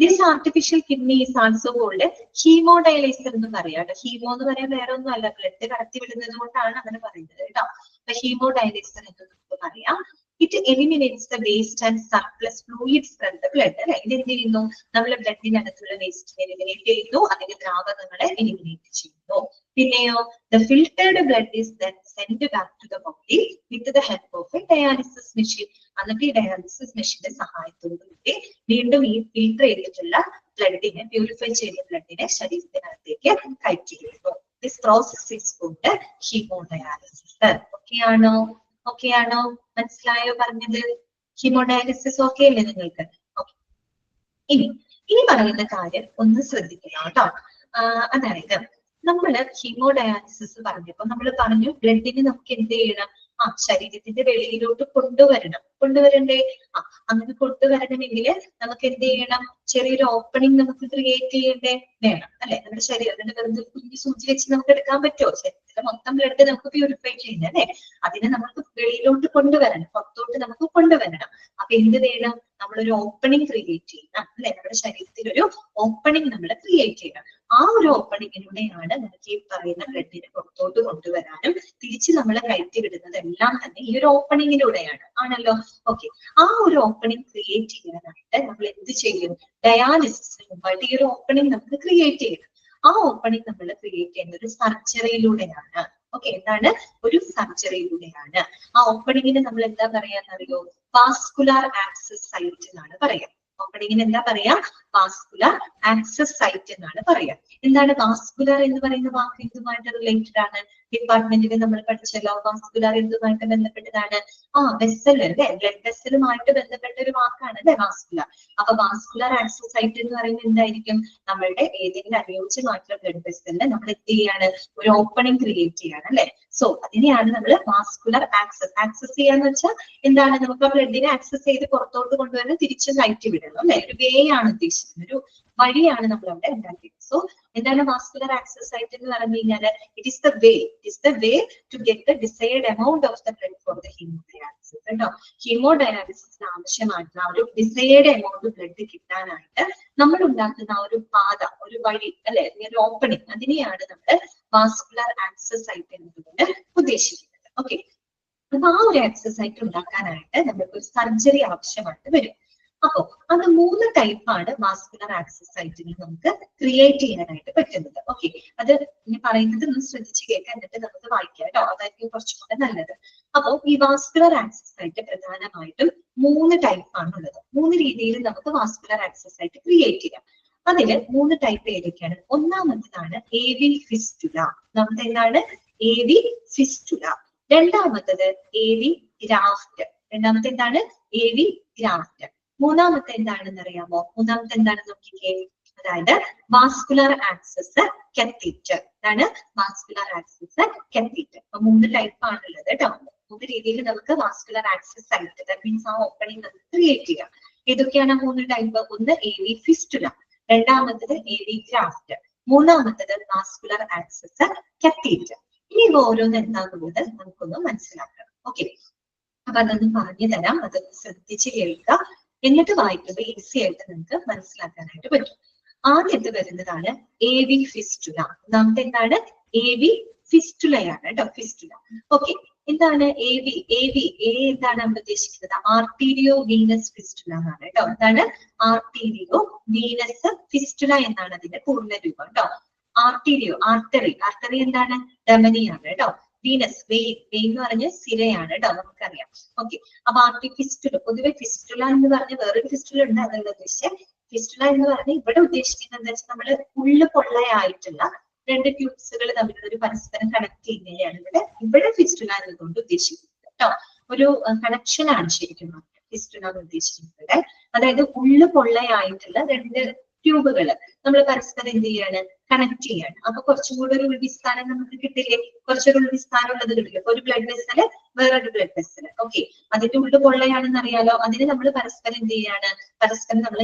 This artificial kidney is also called hemodialyzer എന്ന് പറയാം. ഹീമോ എന്ന് പറയാൻ വേറെ ഒന്നും അല്ല, ബ്ലഡ് കടത്തി വിടുന്നത് കൊണ്ടാണ് അങ്ങനെ പറയുന്നത് കേട്ടോ. അപ്പൊ ഹീമോഡയാലിസർ എന്ന് നമുക്ക് പറയാം. It eliminates the waste and surplus fluids from the blood അല്ലെ. ഇത് എന്ത് ചെയ്യുന്നു? നമ്മളെ ബ്ലഡിനകത്തുള്ള വേസ്റ്റിനെ എലിമിനേറ്റ് ചെയ്യുന്നു, അതിന്റെ ദ്രാവകങ്ങളെ എലിമിനേറ്റ് ചെയ്യുന്നു. പിന്നെയോ the filtered blood is then send back to the body with the help of a dialysis machine. എന്നിട്ട് ഈ ഡയാലിസിസ് മെഷീന്റെ സഹായത്തോടുകൂടി വീണ്ടും ഈ ഫിൽറ്റർ ചെയ്തിട്ടുള്ള ബ്ലഡിനെ, പ്യൂരിഫൈ ചെയ്ത ബ്ലഡിനെ ശരീരത്തിനകത്തേക്ക് കയറ്റിയിരുന്നു. This process is called haemodialysis. Okay ആണോ? ഓക്കെ ആണോ? മനസ്സിലായോ പറഞ്ഞത്? ഹീമോഡയാലിസിസ് ഓക്കെ അല്ലേ നിങ്ങൾക്ക്? ഓക്കെ. ഇനി പറയുന്ന കാര്യം ഒന്ന് ശ്രദ്ധിക്കണം കേട്ടോ. അതായത് നമ്മള് ഹീമോഡയാലിസിസ് പറഞ്ഞപ്പോ നമ്മൾ പറഞ്ഞു ബ്ലഡിന് നമുക്ക് എന്ത് ചെയ്യണം? ശരീരത്തിന്റെ വെളിയിലോട്ട് കൊണ്ടുവരണ്ടേ? അങ്ങനെ കൊണ്ടുവരണമെങ്കിൽ നമുക്ക് എന്ത് ചെയ്യണം? ചെറിയൊരു ഓപ്പണിംഗ് നമുക്ക് ക്രിയേറ്റ് ചെയ്യേണ്ടേ? വേണം അല്ലെ. നമ്മുടെ ശരീരത്തിന്റെ വെറുതെ കുഞ്ഞു സൂചി വെച്ച് നമുക്ക് എടുക്കാൻ പറ്റുമോ? ശരീരത്തിലെ മൊത്തം ബ്ലഡ് നമുക്ക് പ്യൂരിഫൈ ചെയ്യുന്നത് അല്ലെ. അതിനെ നമുക്ക് വെളിയിലോട്ട് കൊണ്ടുവരണം, പുറത്തോട്ട് നമുക്ക് കൊണ്ടുവരണം. അപ്പൊ എന്ത് വേണം? നമ്മളൊരു ഓപ്പണിംഗ് ക്രിയേറ്റ് ചെയ്യണം അല്ലെ. നമ്മുടെ ശരീരത്തിൽ ഒരു ഓപ്പണിംഗ് നമ്മൾ ക്രിയേറ്റ് ചെയ്യണം. ആ ഒരു ഓപ്പണിങ്ങിലൂടെയാണ് നമുക്ക് ഈ പറയുന്ന ബ്ലഡിനെ പുറത്തോട്ട് കൊണ്ടുവരാനും തിരിച്ച് നമ്മളെ കയറ്റി വിടുന്നത് എല്ലാം തന്നെ ഈ ഒരു ഓപ്പണിങ്ങിലൂടെയാണ് ആണല്ലോ. ഓക്കെ. ആ ഒരു ഓപ്പണിംഗ് ക്രിയേറ്റ് ചെയ്യാനായിട്ട് നമ്മൾ എന്ത് ചെയ്യും? ഡയാലിസിസിന് മുമ്പായിട്ട് ഈ ഒരു ഓപ്പണിംഗ് നമുക്ക് ക്രിയേറ്റ് ചെയ്യണം. ആ ഓപ്പണിംഗ് നമ്മൾ ക്രിയേറ്റ് ചെയ്യുന്ന ഒരു സർജറിയിലൂടെയാണ്. ഓക്കെ. എന്താണ്? ഒരു സർജറിയിലൂടെയാണ്. ആ ഓപ്പണിങ്ങിന് നമ്മൾ എന്താ പറയാന്നറിയോ? വാസ്കുലാർ ആക്സസ് സൈറ്റ് എന്നാണ് പറയാ. ഓപ്പണിങ്ങിന് എന്താ പറയാ? വാസ്കുലർ ആക്സസ് സൈറ്റ് എന്നാണ് പറയാ. എന്താണ് വാസ്കുലർ എന്ന് പറയുന്ന വാക്ക് എന്തുമായിട്ട് റിലേറ്റഡ് ആണ്? ഡിപ്പാർട്ട്മെന്റിൽ നമ്മൾ പഠിച്ചല്ലോ. വാസ്കുലർ എന്തുമായിട്ട് ബന്ധപ്പെട്ടതാണ്? വെസൽ അല്ലെ, ബ്ലഡ് വെസലുമായിട്ട് ബന്ധപ്പെട്ട ഒരു വാക്കാണ് അല്ലെ വാസ്കുലർ. അപ്പൊ വാസ്കുലർ ആക്സസ് സൈറ്റ് എന്ന് പറയുന്നത് എന്തായിരിക്കും? നമ്മളുടെ ഏതെങ്കിലും അനുയോജ്യമായിട്ടുള്ള ബ്ലഡ് വെസലിന് നമ്മൾ എന്ത് ചെയ്യാണ്? ഒരു ഓപ്പണിംഗ് ക്രിയേറ്റ് ചെയ്യാണ് അല്ലെ. സോ അതിനെയാണ് നമ്മൾ വാസ്കുലർ ആക്സസ് ചെയ്യാന്ന് വെച്ചാൽ എന്താണ്? നമുക്ക് ആ ബ്ലഡിനെ ആക്സസ് ചെയ്ത് പുറത്തോട്ട് കൊണ്ടുവരുന്നത്, തിരിച്ചു കയറ്റി വിടണം അല്ലെ. ഒരു വേ ആണ് ഉദ്ദേശിക്കുന്നത്, ഒരു വഴിയാണ് നമ്മൾ അവിടെ ഉണ്ടാക്കിയത്. സോ എന്താണ് വാസ്കുലർ ആക്സസ് സൈറ്റ് എന്ന് പറഞ്ഞു കഴിഞ്ഞാൽ it is the way to get the desired amount of the blood for the hemodialysis കേട്ടോ. ഹീമോഡയാലിസിസിന് ആവശ്യമായിട്ടുള്ള ആ ഒരു ഡിസൈർഡ് എമൗണ്ട് ബ്ലഡ് കിട്ടാനായിട്ട് നമ്മൾ ഉണ്ടാക്കുന്ന ആ ഒരു പാത, ഒരു വഴി അല്ലെ, ഒരു ഓപ്പണിംഗ്, അതിനെയാണ് നമ്മൾ വാസ്കുലർ ആക്സസ് സൈറ്റ് എന്നതുകൊണ്ട് ഉദ്ദേശിക്കുന്നത്. ഓക്കെ. അപ്പൊ ആ ഒരു ആക്സസ് സൈറ്റ് ഉണ്ടാക്കാനായിട്ട് നമുക്ക് ഒരു സർജറി ആവശ്യമായിട്ട് വരും. അപ്പോ അത് 3 ടൈപ്പാണ് വാസ്കുലർ ആക്സസ് സൈറ്റിന് നമുക്ക് ക്രിയേറ്റ് ചെയ്യാനായിട്ട് പറ്റുന്നത്. ഓക്കെ. അത് ഞാൻ പറയുന്നത് ഒന്ന് ശ്രദ്ധിച്ച് കേൾക്കാം, എന്നിട്ട് നമുക്ക് വായിക്കാം കേട്ടോ. അതായിരിക്കും കുറച്ചും കൂടെ നല്ലത്. അപ്പോ ഈ വാസ്കുലർ ആക്സസ് സൈറ്റ് പ്രധാനമായിട്ടും 3 ടൈപ്പാണുള്ളത്. 3 രീതിയിൽ നമുക്ക് വാസ്കുലർ ആക്സസ് സൈറ്റ് ക്രിയേറ്റ് ചെയ്യാം. അതില് 3 ടൈപ്പ് ഏതൊക്കെയാണ്? ഒന്നാമത്തേതാണ് AV ഫിസ്റ്റുല. ഒന്നാമത്തെ എന്താണ്? AV fistula. രണ്ടാമത്തത് AV ഗ്രാഫ്റ്റ്. രണ്ടാമത്തെ എന്താണ്? AV graft. മൂന്നാമത്തെ എന്താണെന്ന് അറിയാമോ? മൂന്നാമത്തെ എന്താണെന്ന് നോക്കിക്കേ. അതായത് വാസ്കുലർ ആക്സസ് കത്തീറ്റർ. ഇതാണ് വാസ്കുലർ ആക്സസ് കത്തീറ്റർ. അപ്പൊ 3 ടൈപ്പാണുള്ളത് കേട്ടോ. 3 രീതിയിൽ നമുക്ക് vascular access site, that means ആ ഓപ്പണിംഗ് നമുക്ക് ക്രിയേറ്റ് ചെയ്യാം. ഏതൊക്കെയാണ് 3 ടൈപ്പ്? ഒന്ന് AV ഫിസ്റ്റുല, രണ്ടാമത്തത് AV ഗ്രാഫ്റ്റ്, മൂന്നാമത്തത് വാസ്കുലർ ആക്സസ് കത്തീറ്റർ. ഇനി ഇവ ഓരോന്ന് എന്താകുന്നത് നമുക്കൊന്ന് മനസ്സിലാക്കണം. ഓക്കെ. അപ്പൊ അതൊന്ന് പറഞ്ഞു തരാം, അതൊന്ന് ശ്രദ്ധിച്ച് കേൾക്കുക. എന്നിട്ട് വായിക്കുമ്പോൾ ഈസി ആയിട്ട് നിങ്ങൾക്ക് മനസ്സിലാക്കാനായിട്ട് പറ്റും. ആദ്യത്തെ വരുന്നതാണ് AV ഫിസ്റ്റുല. ഒന്നാമത്തെ എന്താണ്? AV ഫിസ്റ്റുലയാണ് കേട്ടോ. ഫിസ്റ്റുല. ഓക്കെ. എന്താണ് AV? എന്താണ് നമ്മൾ ഉദ്ദേശിക്കുന്നത്? ആർട്ടീരിയോ വീനസ് ഫിസ്റ്റുല എന്നാണ് കേട്ടോ. എന്താണ്? ആർട്ടീരിയോ വീനസ് ഫിസ്റ്റുല എന്നാണ് അതിന്റെ പൂർണ്ണ രൂപം കേട്ടോ. ആർട്ടറി എന്താണ്? ധമനിയാണ് കേട്ടോ. വീനസ്, വെയിൻ എന്ന് പറഞ്ഞ സിരയാണ് കേട്ടോ, നമുക്കറിയാം. ഓക്കെ. അപ്പൊ ഫിസ്റ്റുല, പൊതുവെ ഫിസ്റ്റുല എന്ന് പറഞ്ഞ വേറൊരു ഫിസ്റ്റുല ഉണ്ട്, അതല്ല ഉദ്ദേശിച്ചത്. ഫിസ്റ്റുല എന്ന് പറഞ്ഞാൽ ഇവിടെ ഉദ്ദേശിക്കുന്നത് എന്താ വെച്ചാൽ നമ്മൾ ഉള്ളു പൊള്ളയായിട്ടുള്ള രണ്ട് ട്യൂബ്സുകൾ തമ്മിൽ ഒരു പരസ്പരം കണക്ട് ചെയ്യുന്നതിനെയാണ് ഇവിടെ ഫിസ്റ്റുല എന്നതുകൊണ്ട് ഉദ്ദേശിക്കുന്നത് കേട്ടോ. ഒരു കണക്ഷൻ ആണ് ശരിക്കും ഫിസ്റ്റുല എന്ന് ഉദ്ദേശിക്കുന്നത്. അതായത് ഉള്ളു പൊള്ളയായിട്ടുള്ള രണ്ട് ട്യൂബുകൾ നമ്മൾ പരസ്പരം എന്ത് ചെയ്യാണ്, കണക്ട് ചെയ്യാണ്. അപ്പൊ കുറച്ചും കൂടെ ഒരു ഉൾവിസ്ഥാനം നമുക്ക് കിട്ടില്ലേ, കുറച്ചൊരു ഉൾവിസ്ഥാനം ഉള്ളത് കിട്ടില്ല. ഒരു ബ്ലഡ് വെസല് വേറൊരു ബ്ലഡ് വെസല്, ഓക്കെ, അതിന്റെ ഉള്ളു പൊള്ളയാണെന്ന് അറിയാലോ. അതിന് നമ്മൾ പരസ്പരം എന്ത് ചെയ്യാണ്, പരസ്പരം നമ്മൾ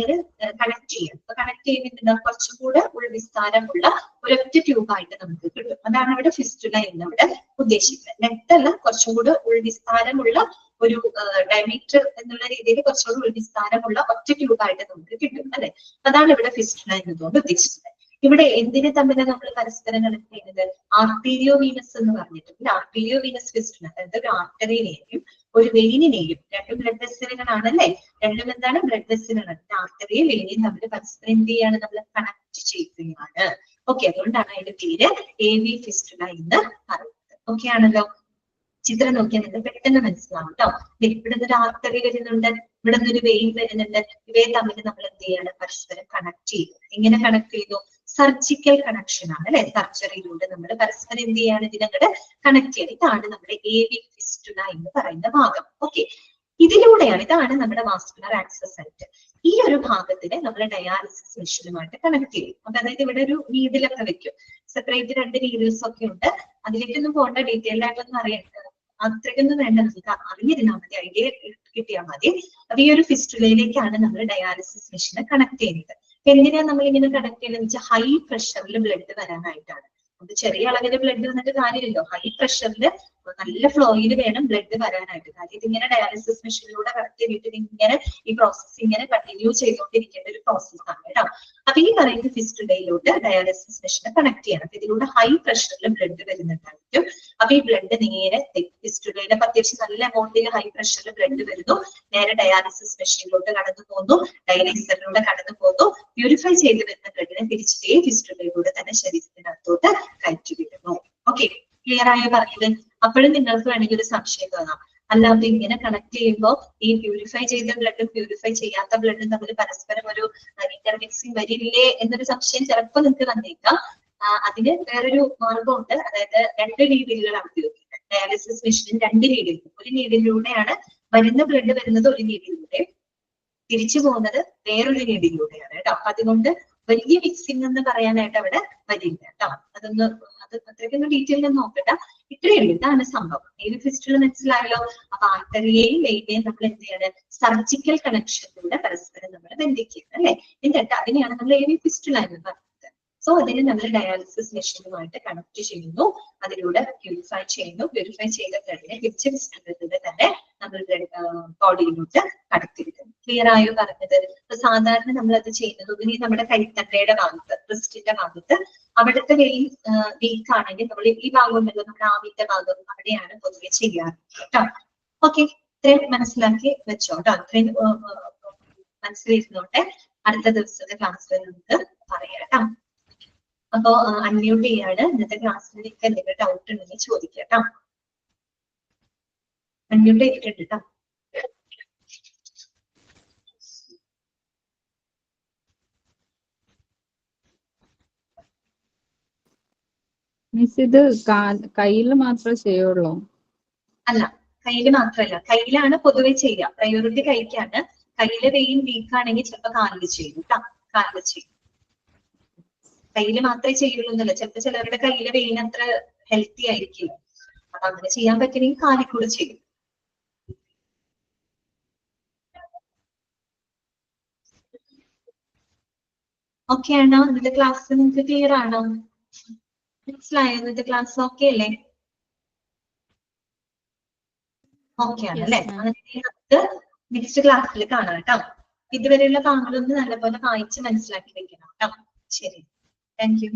കണക്ട് ചെയ്യണം. അപ്പൊ കണക്ട് ചെയ്യുമ്പോൾ കുറച്ചും കൂടെ ഉൾവിസ്ഥാനമുള്ള ഒരൊറ്റ ട്യൂബായിട്ട് നമുക്ക് കിട്ടും. അതാണ് ഇവിടെ ഫിസ്റ്റുല എന്നിവിടെ ഉദ്ദേശിക്കുന്നത്. നെറ്റല്ല, കുറച്ചും കൂടെ ഉൾവിസ്ഥാനമുള്ള ഒരു ഡയമീറ്റർ എന്നുള്ള രീതിയിൽ കുറച്ചുകൂടി ഉൾവിസ്ഥാനമുള്ള ഒറ്റ ട്യൂബായിട്ട് നമുക്ക് കിട്ടും അല്ലെ. അതാണ് ഇവിടെ ഫിസ്റ്റുല എന്നതുകൊണ്ട് ഉദ്ദേശിക്കുന്നത്. ഇവിടെ എന്തിനെ തമ്മിലാണ് നമ്മൾ പരസ്പരം കണക്ട് ചെയ്യുന്നത്, ആർട്ടീരിയോ വീനസ് എന്ന് പറഞ്ഞിട്ടുണ്ട്. ആർട്ടീരിയോ വീനസ് ഫിസ്റ്റുല, അതായത് ഒരു ആർട്ടറിനെയും ഒരു വെയിനിനെയും, രണ്ടും ബ്ലഡ് വെസലുകളാണല്ലേ, രണ്ടും എന്താണ്, ബ്ലഡ് വെസലുകളാണ്. ആർട്ടറിയും വെയിനെയും തമ്മിൽ പരസ്പരം എന്ത് ചെയ്യാണ്, നമ്മൾ കണക്ട് ചെയ്യുകയാണ്. ഓക്കെ, അതുകൊണ്ടാണ് അതിന്റെ പേര് AV ഫിസ്റ്റുല എന്ന് പറയുന്നത്. ഓക്കെ ആണല്ലോ. ചിത്രം നോക്കിയാൽ നിങ്ങൾക്ക് പെട്ടെന്ന് മനസ്സിലാവും കേട്ടോ. ഇവിടെ നിന്ന് ഒരു ആർട്ടറി വരുന്നുണ്ട്, ഇവിടെ നിന്ന് ഒരു വെയിൻ വരുന്നുണ്ട്. ഇവയെ തമ്മിൽ നമ്മൾ എന്ത് ചെയ്യാണ്, പരസ്പരം കണക്ട് ചെയ്യുന്നു. എങ്ങനെ കണക്ട് ചെയ്തു, സർജിക്കൽ കണക്ഷൻ ആണ് അല്ലെ. സർജറിയിലൂടെ നമ്മൾ പരസ്പരം എന്ത് ചെയ്യാണ്, ഇതിനങ്ങോട്ട് കണക്ട് ചെയ്യുന്നത്. ഇതാണ് നമ്മുടെ AV ഫിസ്റ്റുല എന്ന് പറയുന്ന ഭാഗം. ഓക്കെ, ഇതിലൂടെയാണ്, ഇതാണ് നമ്മുടെ വാസ്കുലർ ആക്സസ് സൈറ്റ്. ഈ ഒരു ഭാഗത്തിന് നമ്മൾ ഡയാലിസിസ് മെഷീനുമായിട്ട് കണക്ട് ചെയ്യും. അപ്പൊ അതായത് ഇവിടെ ഒരു നീഡിലൊക്കെ വെക്കും, സെപ്പറേറ്റ് രണ്ട് നീഡിൽസ് ഒക്കെ ഉണ്ട്. അതിലേക്കൊന്നും പോകേണ്ട, ഡീറ്റെയിൽഡ് ആയിട്ടൊന്നും അറിയേണ്ടത് അത്രയ്ക്കൊന്നും വേണ്ട, നമുക്ക് അറിഞ്ഞിരുന്നാൽ മതി, ഐഡിയ കിട്ടിയാൽ മതി. അപ്പൊ ഈ ഒരു ഫിസ്റ്റുലയിലേക്കാണ് നമ്മൾ ഡയാലിസിസ് മെഷീനെ കണക്ട് ചെയ്യുന്നത്. എന്തിനാണ് നമ്മൾ ഇങ്ങനെ കണക്ട് ചെയ്യുന്നത് വെച്ചാൽ ഹൈ പ്രഷറിൽ ബ്ലഡ് വരാനായിട്ടാണ്. അത് ചെറിയ അളവിൽ ബ്ലഡ് വന്നിട്ട് കാര്യമില്ലല്ലോ, ഹൈ പ്രഷറിൽ നല്ല ഫ്ലോയിൽ വേണം ബ്ലഡ് വരാനായിട്ട്. കാര്യം ഇതിങ്ങനെ ഡയാലിസിസ് മെഷീനിലൂടെ കണക്ട് ചെയ്തിട്ട് ഇങ്ങനെ ഈ പ്രോസസ് ഇങ്ങനെ കണ്ടിന്യൂ ചെയ്തുകൊണ്ടിരിക്കേണ്ട ഒരു പ്രോസസ് ആണ് കേട്ടോ. അപ്പൊ ഈ പറയുന്ന ഫിസ്റ്റുലയിലോട്ട് ഡയാലിസിസ് മെഷീനെ കണക്ട് ചെയ്യണം. അപ്പൊ ഇതിലൂടെ ഹൈ പ്രഷറിൽ ബ്ലഡ് വരുന്നുണ്ടായിരിക്കും. അപ്പൊ ഈ ബ്ലഡ് നേരെ ഫിസ്റ്റുലയിലെ അത്യാവശ്യം നല്ല എമൗണ്ടിൽ ഹൈ പ്രഷറിൽ ബ്ലഡ് വരുന്നു, നേരെ ഡയാലിസിസ് മെഷീനിലോട്ട് കടന്നു പോകുന്നു, ഡയാലിസറിലൂടെ കടന്നു പോകുന്നു. പ്യൂരിഫൈ ചെയ്ത് വരുന്ന ബ്ലഡിനെ തിരിച്ചിട്ടേ ഫിസ്റ്റുലയിലൂടെ തന്നെ ശരീരത്തിനകത്തോട്ട് കയറ്റി വിടുന്നു. ഓക്കെ, ക്ലിയർ ആയോ പറഞ്ഞത്? അപ്പോഴും നിങ്ങൾക്ക് വേണമെങ്കിൽ ഒരു സംശയം തോന്നാം, അല്ലാതെ ഇങ്ങനെ കണക്ട് ചെയ്യുമ്പോൾ ഈ പ്യൂരിഫൈ ചെയ്ത ബ്ലഡും പ്യൂരിഫൈ ചെയ്യാത്ത ബ്ലഡും തമ്മിൽ പരസ്പരം ഒരു ഇന്റർമിക്സിങ് വരില്ലേ എന്നൊരു സംശയം ചിലപ്പോൾ നിങ്ങൾക്ക് വന്നേക്കാം. അതിന് വേറൊരു മാർഗമുണ്ട്. അതായത് രണ്ട് രീതികളാണ് ഉപയോഗിക്കുന്നത്. ഡയാലിസിസ് മെഷീൻ രണ്ട് രീതിയിൽ, ഒരു നീഡിലൂടെയാണ് വരുന്ന ബ്ലഡ് വരുന്നത്, ഒരു നീഡിലൂടെ തിരിച്ചു പോകുന്നത് വേറൊരു രീതിയിലൂടെയാണ് കേട്ടോ. അപ്പൊ അതുകൊണ്ട് വലിയ മിക്സിംഗ് എന്ന് പറയാനായിട്ട് അവിടെ വരില്ല കേട്ടോ. അത് അത്രയ്ക്കൊന്നും ഡീറ്റെയിൽ നോക്കട്ട. ഇത്രയേ ഉള്ളൂ, ഇതാണ് സംഭവം. AV ഫിസ്റ്റുല മനസ്സിലായല്ലോ. അപ്പൊ ആർട്ടറിയെയും വെയിനെയും നമ്മൾ എന്ത് ചെയ്യാണ്, സർജിക്കൽ കണക്ഷനിലൂടെ പരസ്പരം നമ്മൾ ബന്ധിക്കുന്നത് അല്ലെ. എന്നിട്ട് അതിനെയാണ് നമ്മൾ AV ഫിസ്റ്റുല എന്ന് പറയുന്നത്. സോ അതിന് നമ്മൾ ഡയാലിസിസ് മെഷീനുമായിട്ട് കണക്ട് ചെയ്യുന്നു, അതിലൂടെ പ്യൂരിഫൈ ചെയ്യുന്നു. പ്യൂരിഫൈ ചെയ്ത ബ്ലഡിനെ തിരിച്ച് ഫിസ്റ്റുലയിലൂടെ തന്നെ നമ്മൾ ബോഡിയിലോട്ട് കടത്തിവിടുന്നു. ക്ലിയർ ആയോ പറഞ്ഞത്? അപ്പൊ സാധാരണ നമ്മൾ അത് ചെയ്യുന്നത് ഇനി നമ്മുടെ കൈത്തണ്ടയുടെ ഭാഗത്ത്, ബ്രസ്റ്റിന്റെ ഭാഗത്ത്, അവിടുത്തെ വെയിൻ വീക്ക് ആണെങ്കിൽ നമ്മൾ ഈ ഭാഗം ഉണ്ടല്ലോ, നമ്മുടെ ആവിന്റെ ഭാഗം, അവിടെയാണ് പൊതുവെ ചെയ്യാറ് കേട്ടോ. ഓക്കെ, ഇത്രയും മനസ്സിലാക്കി വെച്ചോ കേട്ടോ. ഇത്രയും മനസ്സിലിരുന്നോട്ടെ. അടുത്ത ദിവസത്തെ ക്ലാസ്സിൽ നമുക്ക് പറയാം കേട്ടോ. അപ്പോ അൺമ്യൂട്ട് ചെയ്യാണ്. ഇന്നത്തെ ക്ലാസ്സിലേക്ക് എന്തെങ്കിലും ഡൗട്ട് ഉണ്ടെങ്കിൽ ചോദിക്കാം കേട്ടോ. അൺമ്യൂട്ട് ചെയ്തിട്ടുണ്ട് കേട്ടോ. മിസ്, ഇത് കയ്യിൽ മാത്രമേ ചെയ്യുള്ളൂ? അല്ല, കയ്യിൽ മാത്രമല്ല, കയ്യിലാണ് പൊതുവെ ചെയ്യുക. പ്രയോറിറ്റി കൈക്കാണ്. കയ്യിലെ വെയിൻ വീക്ക് ആണെങ്കിൽ ചിലപ്പോൾ കാലിൽ ചെയ്യും കേട്ടോ. കാലിൽ ചെയ്യും. കയ്യിൽ മാത്രമേ ചെയ്യുള്ളൂ എന്നല്ല, ചിലപ്പോൾ ചിലരുടെ കയ്യിലെ വെയിൻ അത്ര ഹെൽത്തി ആയിരിക്കില്ല. അപ്പൊ അങ്ങനെ ചെയ്യാൻ പറ്റുമെങ്കിൽ കാലിൽ കൂടെ ചെയ്യും. ഓക്കെ ആണോ? ഇന്നത്തെ ക്ലാസ് നിങ്ങൾക്ക് ക്ലിയർ ആണോ? മനസ്സിലായോ? ഇന്നത്തെ ക്ലാസ് ഓക്കെ അല്ലേ? ഓക്കെ ആണല്ലേ? അങ്ങനെ നമുക്ക് നെക്സ്റ്റ് ക്ലാസ്സിൽ കാണാം കേട്ടോ. ഇതുവരെയുള്ള ഭാഗങ്ങളൊന്ന് നല്ലപോലെ വായിച്ച് മനസ്സിലാക്കി വെക്കണം കേട്ടോ. ശരി, താങ്ക് യു.